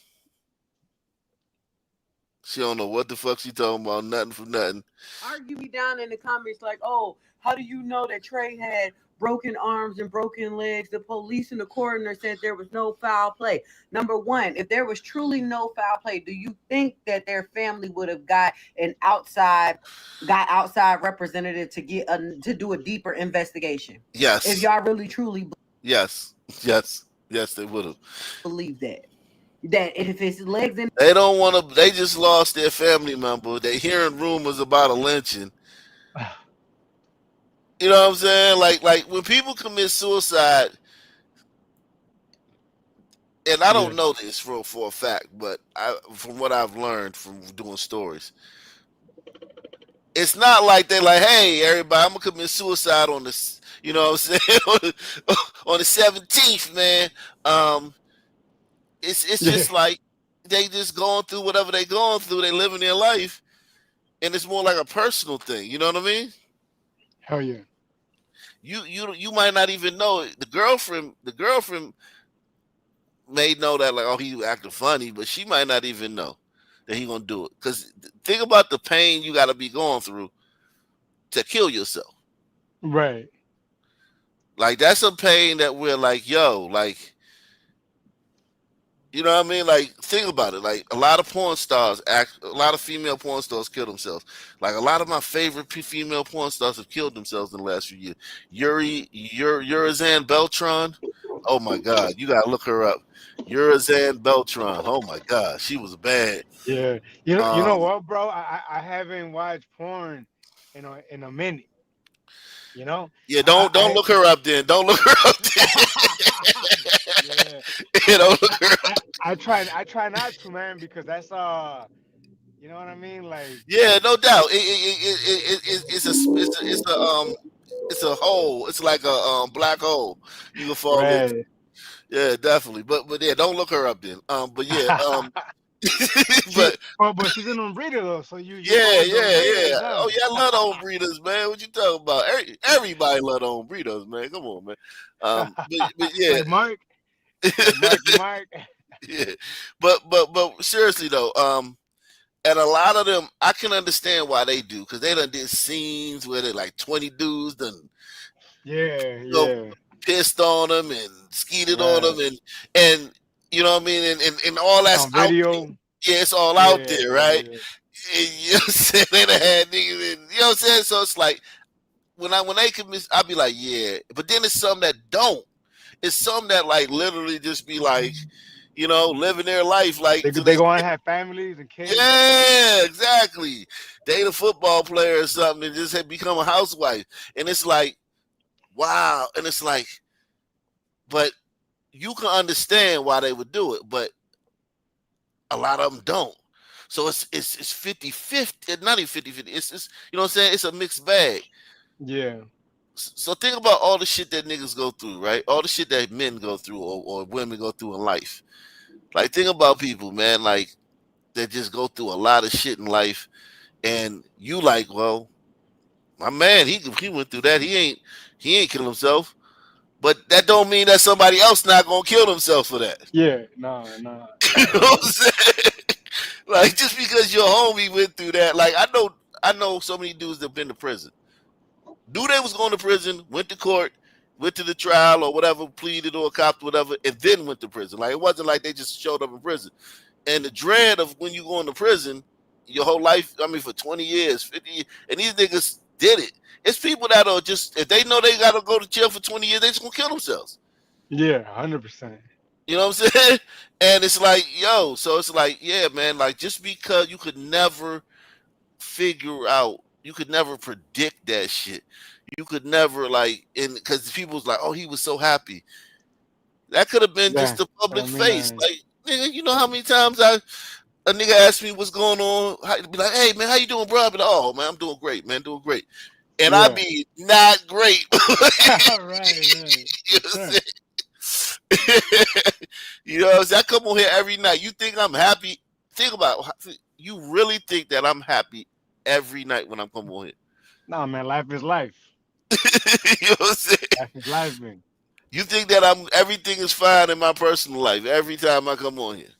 She don't know what the fuck she talking about. Nothing for nothing. Argue me down in the comments like, oh, how do you know that Trey had broken arms and broken legs? The police and the coroner said there was no foul play. Number one, if there was truly no foul play, do you think that their family would have got outside representative to get to do a deeper investigation? Yes. If y'all really truly Yes, they would have. believe that if it's legs in, They don't want to. They just lost their family member. They hearing rumors about a lynching. You know what I'm saying? Like when people commit suicide, and I don't know this for a fact, but from what I've learned from doing stories, it's not like they're like, hey, everybody, I'm gonna commit suicide on this. You know what I'm saying? on the 17th, man. It's just like they just going through whatever they going through. They living their life, and it's more like a personal thing. You know what I mean? Hell yeah. You might not even know it. The girlfriend may know that, like, oh, he acting funny, but she might not even know that he gonna do it. Because think about the pain you got to be going through to kill yourself. Right. Like that's a pain that we're like, yo, like, you know what I mean? Like, think about it. Like, a lot of a lot of female porn stars kill themselves. Like, a lot of my favorite female porn stars have killed themselves in the last few years. Urizan Beltran. Oh my God, you gotta look her up. Urizan Beltran. Oh my God, she was bad. Yeah. You know what, bro? I haven't watched porn in a minute. You know? Yeah, don't look her up then. Don't look her up then. Yeah. Don't look her up. I try not to, man, because that's you know what I mean? Like, yeah, no doubt. It's a hole. It's like a black hole you can fall into. Yeah, definitely. But yeah, don't look her up then. But yeah, but she's an breeder though, so you yeah. Oh yeah, I love home breeders, man. What you talking about? Everybody love home breeders, man. Come on, man. But yeah, like Mark. Mark. Yeah, but seriously though, and a lot of them, I can understand why they do, because they done did scenes where they like 20 dudes done, pissed on them and skeeted on them, and you know what I mean, and all that's on video. Out there. Yeah, it's all out there, right? Yeah. And, you know what I'm saying? They done had niggas, and, you know what I'm saying? So it's like when they commit, I'll be like, yeah, but then it's some that don't. It's some that like literally just be like, you know, living their life like they go and have families and kids. Yeah, exactly. Date a football player or something and just have become a housewife. And it's like, wow. And it's like, but you can understand why they would do it, but a lot of them don't. So it's 50-50, not even 50-50. It's you know what I'm saying? It's a mixed bag. Yeah. So think about all the shit that niggas go through, right? All the shit that men go through or women go through in life. Like, think about people, man, like, that just go through a lot of shit in life, and you like, well, my man, he went through that. He ain't killing himself. But that don't mean that somebody else not gonna kill themselves for that. Yeah, no. You know what I'm saying? Like, just because your homie went through that, like, I know so many dudes that have been to prison. Dude, they was going to prison, went to court, went to the trial or whatever, pleaded or copped whatever, and then went to prison. Like, it wasn't like they just showed up in prison. And the dread of when you go into prison, your whole life, I mean, for 20 years, 50 years, and these niggas did it. It's people that are just, if they know they got to go to jail for 20 years, they just going to kill themselves. Yeah, 100%. You know what I'm saying? And it's like, yo, so it's like, yeah, man, like, just because you could never figure out, you could never predict that shit. You could never, like, because people was like, oh, he was so happy. That could have been Yeah. just the public I mean, face. Like, nigga, you know how many times a nigga asked me what's going on? I'd be like, hey, man, how you doing, bro? I'd be like, oh, man, I'm doing great, man, doing great. And Yeah. I be not great. right. You know what I'm saying? You know what I'm saying? I come on here every night. You think I'm happy? Think about it. You really think that I'm happy every night when I'm coming on here? Nah, man, life is life. You know what I'm saying? Life is life, man. You think that everything is fine in my personal life every time I come on here?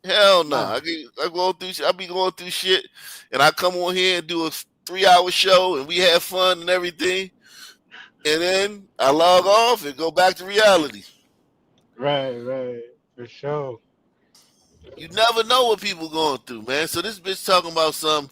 Hell no. Nah. I go through. I be going through shit, and I come on here and do a 3-hour show, and we have fun and everything, and then I log off and go back to reality. Right, for sure. You never know what people going through, man. So this bitch talking about some.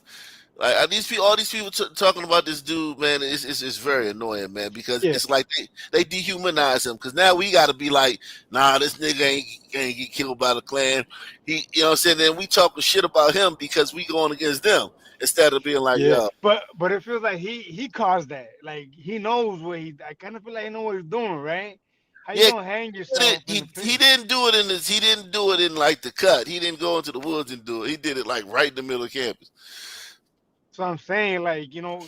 Like all these people talking about this dude, man, it's very annoying, man, because it's like they dehumanize him. Because now we got to be like, nah, this nigga ain't get killed by the Klan. You know what I'm saying? Then we talking shit about him because we going against them instead of being like, yo. But it feels like he caused that. Like he knows what I kind of feel like he know what he's doing, right? How you gonna hang yourself? He didn't do it in this. He didn't do it in like the cut. He didn't go into the woods and do it. He did it like right in the middle of campus. So I'm saying, like, you know,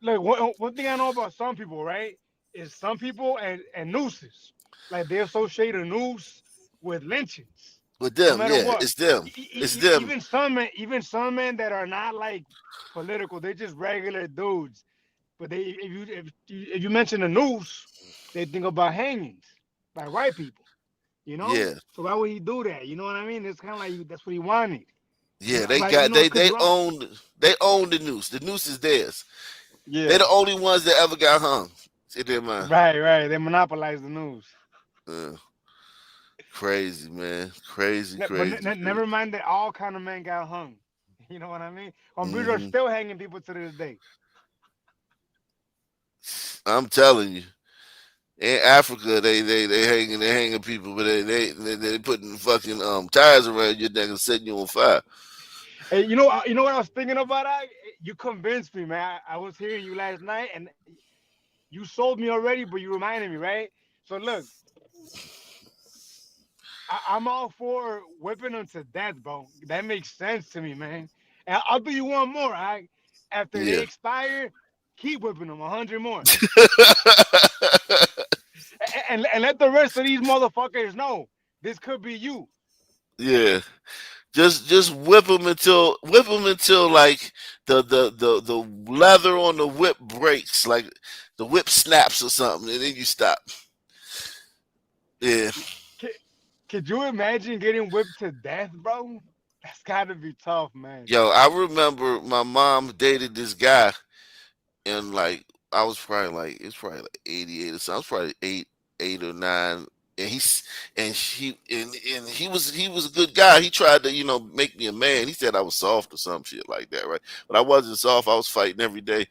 look, one thing I know about some people, right, is some people and nooses. Like they associate a noose with lynchings. With them, no matter what. It's them. It's them. Even some men that are not like political, they're just regular dudes. But if you mention a noose, they think about hangings by white people. You know? Yeah. So why would he do that? You know what I mean? It's kind of like that's what he wanted. Yeah, they own the noose. The noose is theirs. Yeah. They're the only ones that ever got hung. In their mind. Right. They monopolize the news. Crazy, man. Crazy. But never mind that all kind of men got hung. You know what I mean? Honduras are still hanging people to this day. I'm telling you. In Africa, they hanging people, but they putting fucking tires around your neck and setting you on fire. Hey, you know what I was thinking about? You convinced me, man. I was hearing you last night, and you sold me already, but you reminded me, right? So look, I'm all for whipping them to death, bro. That makes sense to me, man. And I'll do you one more, all right? After they expire, keep whipping them 100 more. and let the rest of these motherfuckers know this could be you. Yeah. Just whip them until like the leather on the whip breaks, like the whip snaps or something, and then you stop. Yeah. Could you imagine getting whipped to death, bro? That's gotta be tough, man. Yo, I remember my mom dated this guy, and like I was probably like 88 or something. I was probably eight or 9. And he was a good guy. He tried to, make me a man. He said I was soft or some shit like that, right? But I wasn't soft. I was fighting every day.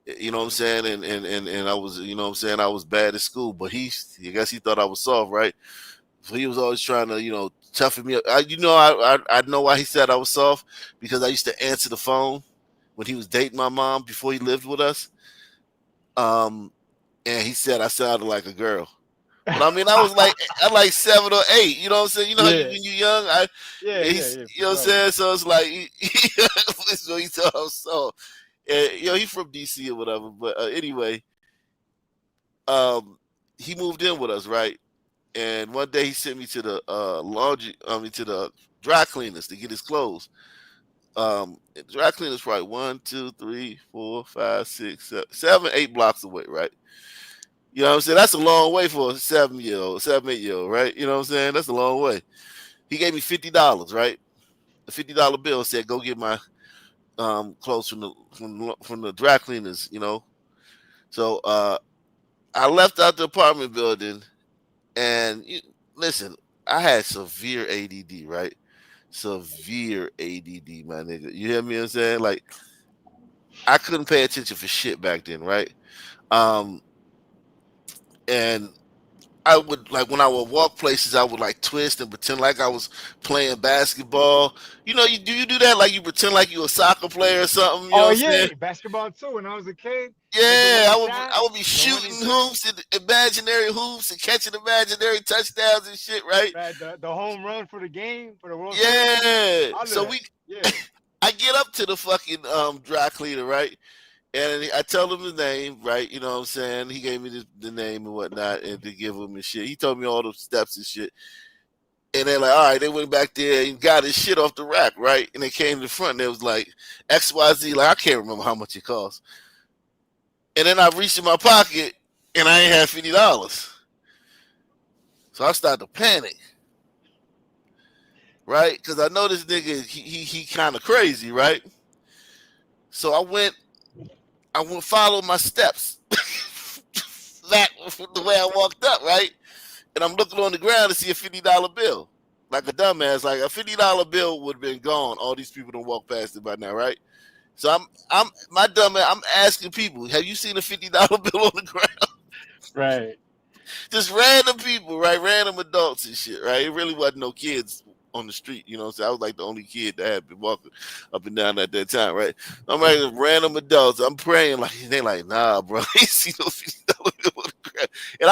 You know what I'm saying? And I was, I was bad at school. But I guess he thought I was soft, right? So he was always trying to, toughen me up. I know why he said I was soft, because I used to answer the phone when he was dating my mom before he lived with us. And he said I sounded like a girl. But I mean, I was like 7 or 8. You know what I'm saying? You know how when you're young, you know what I'm saying? So it's like, so he thought I was soft. And, he's from DC or whatever. But anyway, he moved in with us, right? And one day he sent me to the to the dry cleaners to get his clothes. Dry cleaners probably 1, 2, 3, 4, 5, 6, 7, 8 blocks away, right? You know what I'm saying? That's a long way for a 7-8-year-old, right? You know what I'm saying? That's a long way. He gave me $50, right? A $50 bill, said, go get my clothes from the dry cleaners, So I left out the apartment building, and listen, I had severe ADD, right? Severe ADD, my nigga. You hear me? What I'm saying, like, I couldn't pay attention for shit back then, right? Um, and I would, like, when I would walk places, I would like twist and pretend like I was playing basketball. You do that, like you pretend like you a soccer player or something. You know Oh what I'm saying? yeah, basketball too. When I was a kid, like the Yeah, winning I shot, would be the winning shooting shot, hoops and imaginary hoops and catching imaginary touchdowns and shit, right? right? The home run for the game for the World Series, Yeah. all of So that. Yeah, I get up to the fucking dry cleaner, right? And I tell him his name, right? You know what I'm saying? He gave me the name and whatnot, and to give him and shit. He told me all the steps and shit. And they're like, all right, they went back there and got his shit off the rack, right? And they came to the front and it was like XYZ, like I can't remember how much it cost. And then I reached in my pocket and I ain't had $50. So I started to panic, right? Because I know this nigga, he kind of crazy, right? So I went follow my steps back the way I walked up, right? And I'm looking on the ground to see a $50 bill. Like a dumbass, like a $50 bill would have been gone. All these people don't walk past it by now, right? So I'm my dumbass, I'm asking people, have you seen a $50 bill on the ground? right. Just random people, right? Random adults and shit, right? It really wasn't no kids on the street, you know what I'm saying? I was like the only kid that had been walking up and down at that time, right? I'm like random adults. I'm praying like they like, nah, bro. I ain't see no $50 bill on the ground. And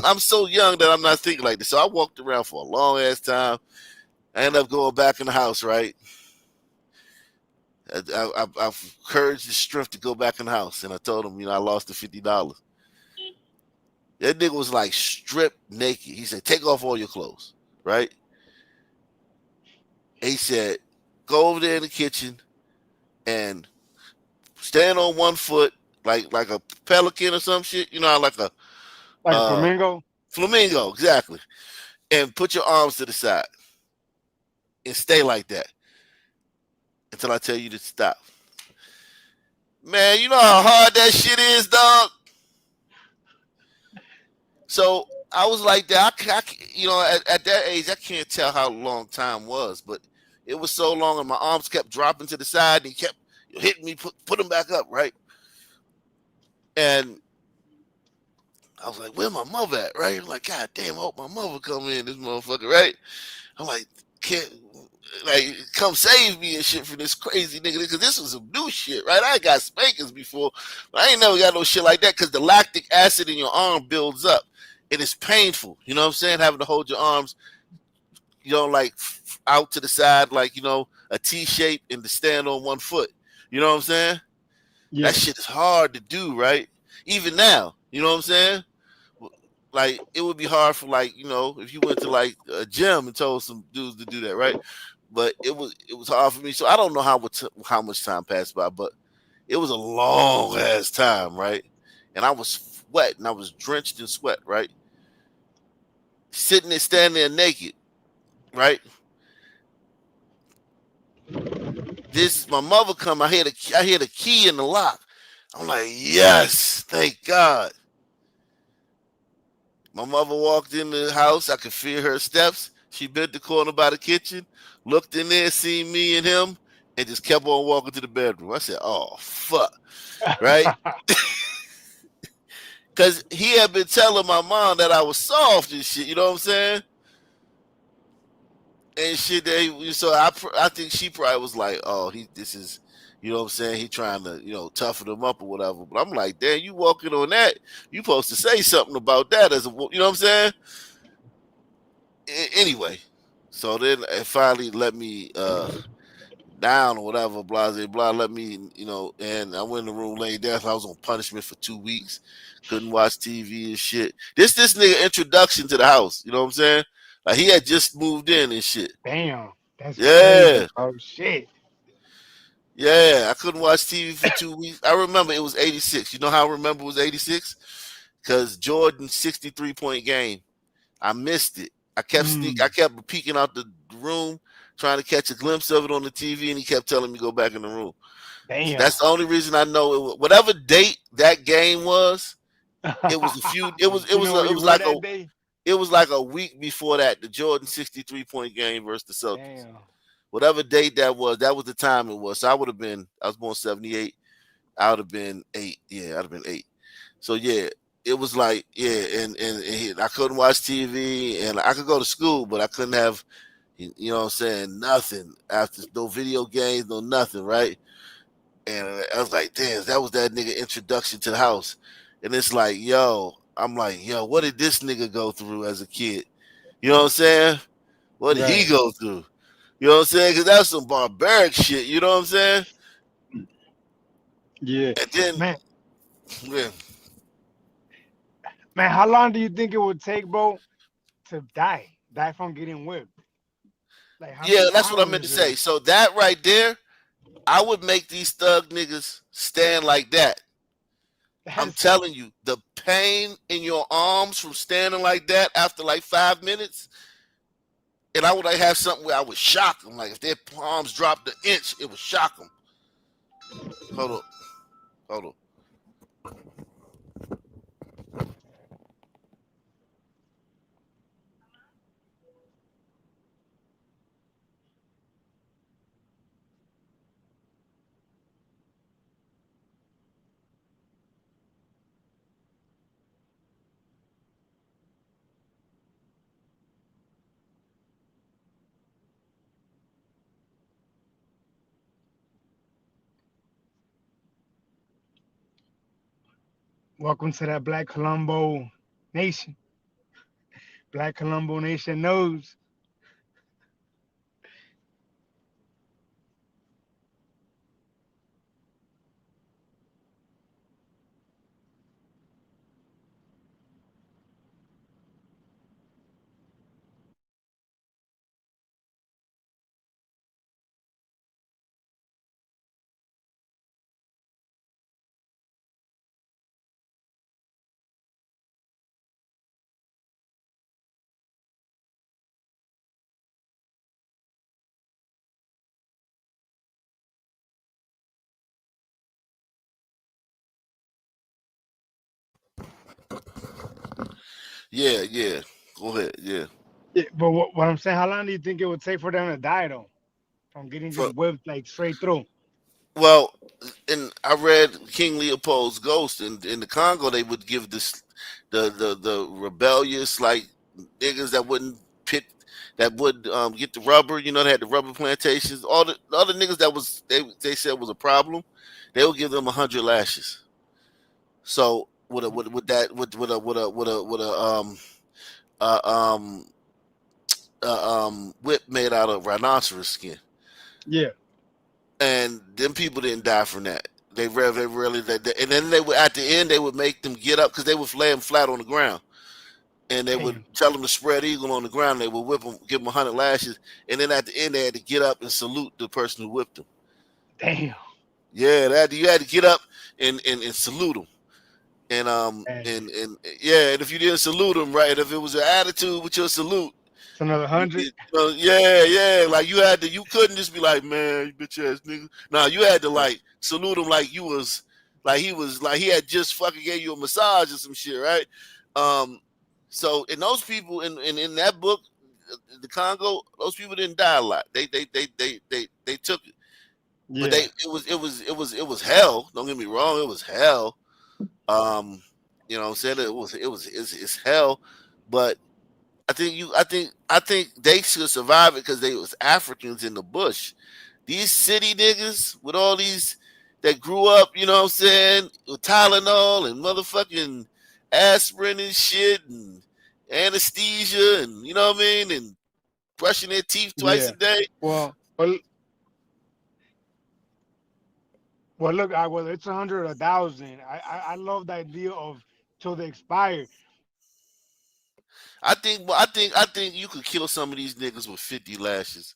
I'm so young that I'm not thinking like this. So I walked around for a long ass time. I ended up going back in the house, right? I've courage and strength to go back in the house, and I told him, I lost the $50. That nigga was like stripped naked. He said, "Take off all your clothes," right? And he said, "Go over there in the kitchen and stand on one foot, like a pelican or some shit. You know, how like a Like a flamingo. flamingo, exactly. And put your arms to the side and stay like that until I tell you to stop." Man, you know how hard that shit is, dog. So I was like that. At that age, I can't tell how long time was, but it was so long, and my arms kept dropping to the side, and he kept hitting me, put them back up, right? And I was like, "Where my mother at?" Right? I'm like, "God damn, I hope my mother come in, this motherfucker," right? I'm like, "Can't like come save me and shit from this crazy nigga," because this was some new shit, right? I got spankings before, but I ain't never got no shit like that because the lactic acid in your arm builds up. It is painful, you know what I'm saying? Having to hold your arms, like out to the side, like, a T shape and to stand on one foot. You know what I'm saying? Yeah. That shit is hard to do, right? Even now, you know what I'm saying? Like, it would be hard for, like, if you went to like a gym and told some dudes to do that, right? But it was hard for me. So I don't know how much time passed by, but it was a long ass time, right? And I was sweating. I was drenched in sweat, right? Sitting there, standing there naked, right? My mother come. I hear the key in the lock. I'm like, yes, thank God. My mother walked in the house. I could feel her steps. She bent the corner by the kitchen, looked in there, seen me and him, and just kept on walking to the bedroom. I said, "Oh fuck," right? Because he had been telling my mom that I was soft and shit. You know what I'm saying? And shit. So I think she probably was like, "Oh, this is." You know what I'm saying? He trying to, toughen them up or whatever. But I'm like, damn, you walking on that, you supposed to say something about that you know what I'm saying? Anyway, so then it finally let me down or whatever, blah, blah, blah, let me, and I went in the room laid down. So I was on punishment for 2 weeks. Couldn't watch TV and shit. This nigga introduction to the house, you know what I'm saying? Like, he had just moved in and shit. Damn, that's Yeah. crazy. Oh shit. Yeah, I couldn't watch TV for 2 weeks. I remember it was 86. You know how I remember it was 86? Because Jordan's 63-point game. I missed it. I kept peeking out the room, trying to catch a glimpse of it on the TV, and he kept telling me to go back in the room. Damn. So that's the only reason I know it. Whatever date that game was, It was a few. It was You know what it you was were like a that day? it was like a week before that, the Jordan 63-point game versus the Celtics. Damn. Whatever date that was the time it was. So I was born 78. I would have been 8. Yeah, I'd have been 8. So yeah, it was like, yeah, and I couldn't watch TV, and I could go to school, but I couldn't have, you know what I'm saying, nothing after, no video games, no nothing, right? And I was like, damn, that was that nigga introduction to the house. And it's like, I'm like, what did this nigga go through as a kid? You know what I'm saying? What did he Right. go through? You know what I'm saying? Because that's some barbaric shit. You know what I'm saying? Yeah. And then, Man, yeah, man, how long do you think it would take, bro, to die from getting whipped? Like how yeah, many that's what I meant to hours? say. So that right there, I would make these thug niggas stand like that. I'm That's telling you, the pain in your arms from standing like that after like 5 minutes, and I would like have something where I would shock them. Like if their palms dropped an inch, it would shock them. Hold on. welcome to that Black Colombo Nation. Black Colombo Nation knows. Yeah. Go ahead. Yeah. Yeah, but what I'm saying, how long do you think it would take for them to die though? From getting For, just whipped like straight through. well, and I read King Leopold's Ghost, and in the Congo they would give this the rebellious like niggas that wouldn't pit that would get the rubber. You know, they had the rubber plantations. All the other niggas that was they said was a problem. They would give them 100 lashes. So with uh, um whip made out of rhinoceros skin, Yeah. and them people didn't die from that. They really, and then they would at the end they would make them get up because they would lay them flat on the ground, and they would Damn. tell them to spread eagle on the ground. They would whip them, give them 100 lashes, and then at the end they had to get up and salute the person who whipped them. Damn. Yeah, you had to get up and salute them. Hey, And yeah, and if you didn't salute them right, if it was an attitude with your salute, it's another 100. yeah, like you couldn't just be like, man, you bitch ass nigga. No, you had to like salute him like he had just fucking gave you a massage or some shit, right? So and those people in that book, the Congo, those people didn't die a lot. They took it, but Yeah. it was hell. Don't get me wrong, it was hell. You know what I'm saying? It's hell, but I think they should survive it because they was Africans in the bush. These city niggas with all these that grew up, you know what I'm saying, with Tylenol and motherfucking aspirin and shit and anesthesia and you know what I mean, and brushing their teeth twice Yeah. a day. Well, look, whether it's 100 or 1,000, I love the idea of till they expire. I think you could kill some of these niggas with 50 lashes.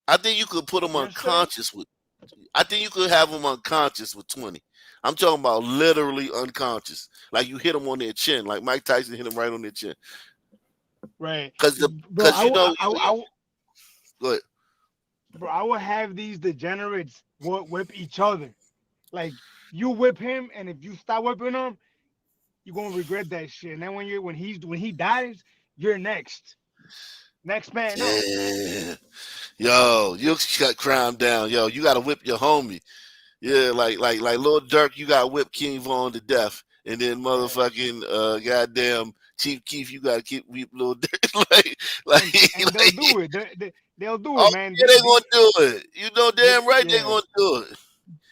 I think you could put them Yesterday, unconscious with. I think you could have them unconscious with 20. I'm talking about literally unconscious. Like you hit them on their chin, like Mike Tyson hit them right on their chin. right? Because Bro, you know, go ahead. bro, I will have these degenerates whip each other. Like you whip him, and if you stop whipping him, you're gonna regret that shit. And then when he dies, you're next man up. Yeah. Yo, you cut Crown down. Yo, you gotta whip your homie. Yeah, like Lil Durk, you gotta whip King Von to death. And then motherfucking goddamn Chief Keef, you gotta whip Lil Durk. And they'll do it. They'll do it, oh, man. yeah, they gonna do it. You know damn right they yeah. gonna do it.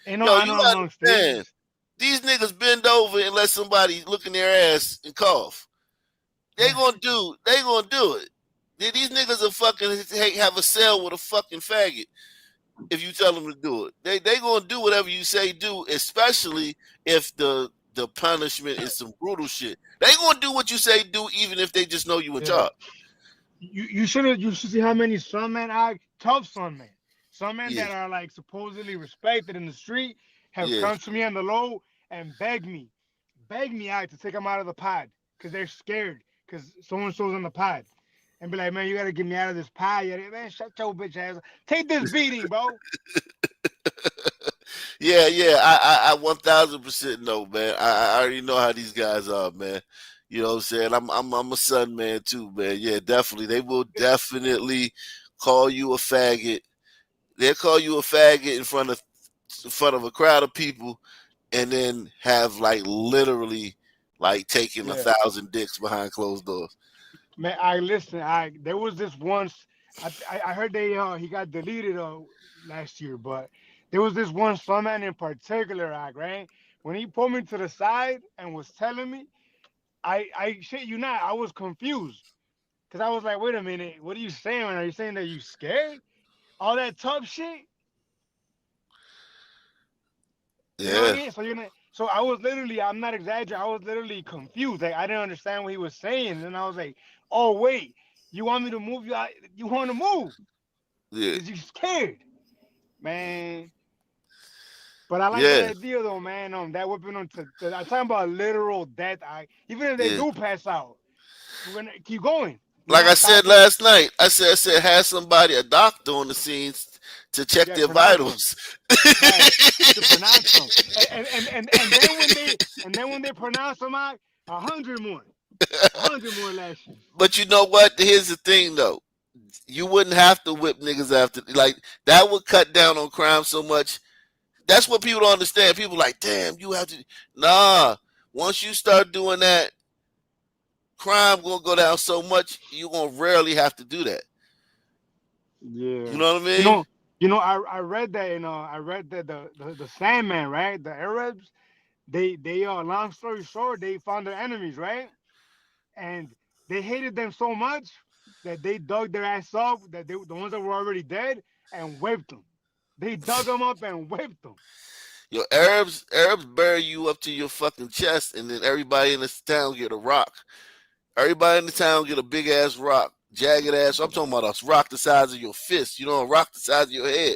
And Yo, I you know I'm on understand. stage. These niggas bend over and let somebody look in their ass and cough. They gonna do it. These niggas will fucking have a cell with a fucking faggot if you tell them to do it. They gonna do whatever you say do, especially if the punishment is some brutal shit. They gonna do what you say do, even if they just know you in charge. You should see how many sunmen are tough sunmen. Sunmen that are like supposedly respected in the street have come to me on the low and begged me out to take them out of the pod because they're scared because so-and-so's in the pod. And be like, man, you gotta get me out of this pod. Man, shut your bitch ass. Take this beating, bro. Yeah, I 1000% know, man. I already know how these guys are, man. You know what I'm saying? I'm a son man too, man. Yeah, definitely. They will definitely call you a faggot. They'll call you a faggot in front of a crowd of people, and then have like literally like taking 1,000 dicks behind closed doors. Man, there was this once. I heard he got deleted last year, but there was this one man in particular, right? When he pulled me to the side and was telling me, I shit you not, I was confused because I was like, wait a minute, what are you saying? Are you saying that you scared? All that tough shit. Yeah. You know what I mean? So I was literally, I'm not exaggerating, I was literally confused. Like I didn't understand what he was saying, and I was like, oh wait, you want me to move you? You want to move? Yeah. Cause you scared, man. But I like that idea though, man. That whipping them I'm talking about literal death. Even if they do pass out, we're gonna keep going. Like I said last night, I said have somebody, a doctor on the scenes to check their vitals. Right, to pronounce them. And then when they pronounce them out, 100 more. 100 more lashes. But you know what? Here's the thing though. You wouldn't have to whip niggas after, like, that would cut down on crime so much. That's what people don't understand. People like, damn, you have to. Nah, once you start doing that, crime gonna go down so much, you gonna rarely have to do that. Yeah. You know what I mean? I read that, I read that the Sandman, right? The Arabs, they long story short, they found their enemies, right? And they hated them so much that they dug their ass up, the ones that were already dead, and whipped them. They dug them up and whipped them. Yo, Arabs bury you up to your fucking chest, and then everybody in this town get a rock. Everybody in the town get a big ass rock, jagged ass. I'm talking about a rock the size of your fist, a rock the size of your head,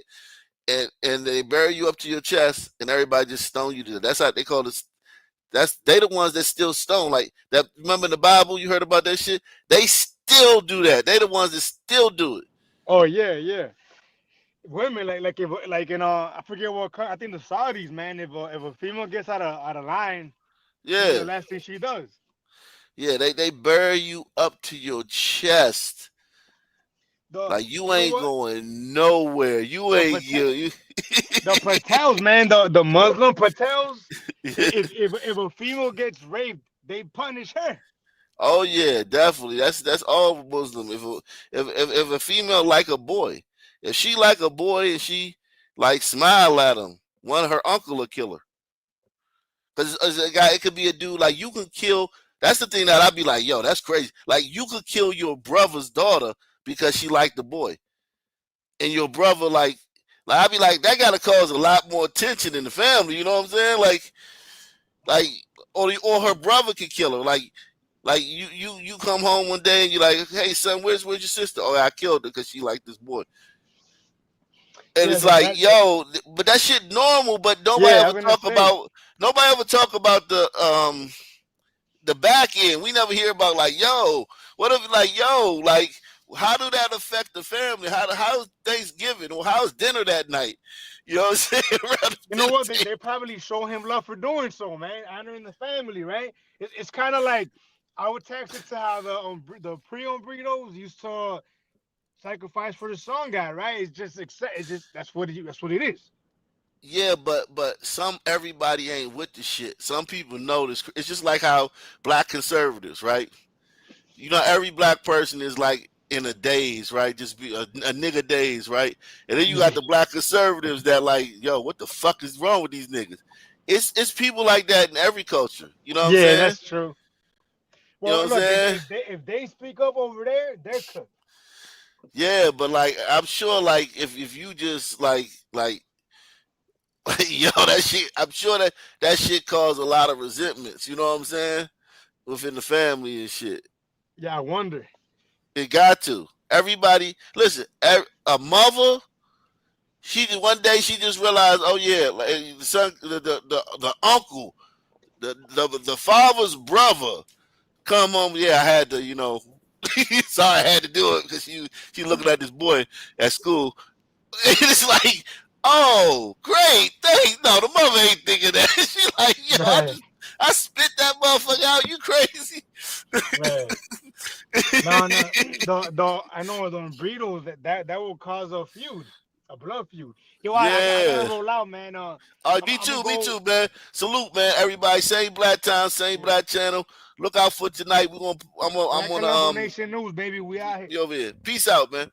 and they bury you up to your chest, and everybody just stone you to death. That's how they call this. They the ones that still stone, like that. Remember in the Bible, you heard about that shit? They still do that. They the ones that still do it. Oh yeah. Women like in I forget what I think the Saudis, man. If a female gets out of line, the last thing she does. Yeah, they bury you up to your chest. Like you ain't going nowhere. You ain't you. The Patels, man, the Muslim Patels. If a female gets raped, they punish her. Oh yeah, definitely. That's all Muslim. If a female like a boy, if she like a boy and she like smile at him, her uncle will kill her. Because as a guy, it could be a dude like you can kill. That's the thing that I'd be like, yo, that's crazy. Like you could kill your brother's daughter because she liked the boy, and your brother like I'd be like, that gotta cause a lot more tension in the family. You know what I'm saying? Like, or her brother could kill her. Like you come home one day and you're like, hey son, where's your sister? Oh, I killed her because she liked this boy. And it's like, yo, but that shit normal. But nobody ever talk about the back end. We never hear about like, yo, what if like how do that affect the family? How's Thanksgiving or how's dinner that night? You know what I'm saying? You know what? They probably show him love for doing so, man. Honoring the family, right? It's kind of like I would text it to how the pre-burritos used to sacrifice for the song guy, right? It's just that's what it is. Yeah, but everybody ain't with the shit. Some people know this. It's just like how black conservatives, right? You know, every black person is like in a daze, right? Just be a nigga daze, right? And then you got the black conservatives that like, yo, what the fuck is wrong with these niggas? It's people like that in every culture. You know what I'm saying? That's true. You know Well, what I'm look, saying? if they speak up over there, they're cooked. Yeah, but like I'm sure like if you just like yo, that shit, I'm sure that shit caused a lot of resentments, you know what I'm saying? Within the family and shit. Yeah, I wonder. It got to. Everybody, listen, a mother, one day she just realized, oh yeah, like the son, the uncle, the father's brother come home. Yeah, I had to, you know, sorry, I had to do it because she looking at this boy at school. And it's like, oh, great, thanks. No, the mother ain't thinking that. She like, yo, Right. I spit that motherfucker out. You crazy? Right. No, I know the burritos that will cause a feud, a blood feud. Yo, I gotta Yeah. roll out, man. All right, me too, man. Salute, man. Everybody, same black time, same black channel. Look out for tonight. I'm Black gonna Colombo Nation News, baby. We out here. over here. Peace out, man.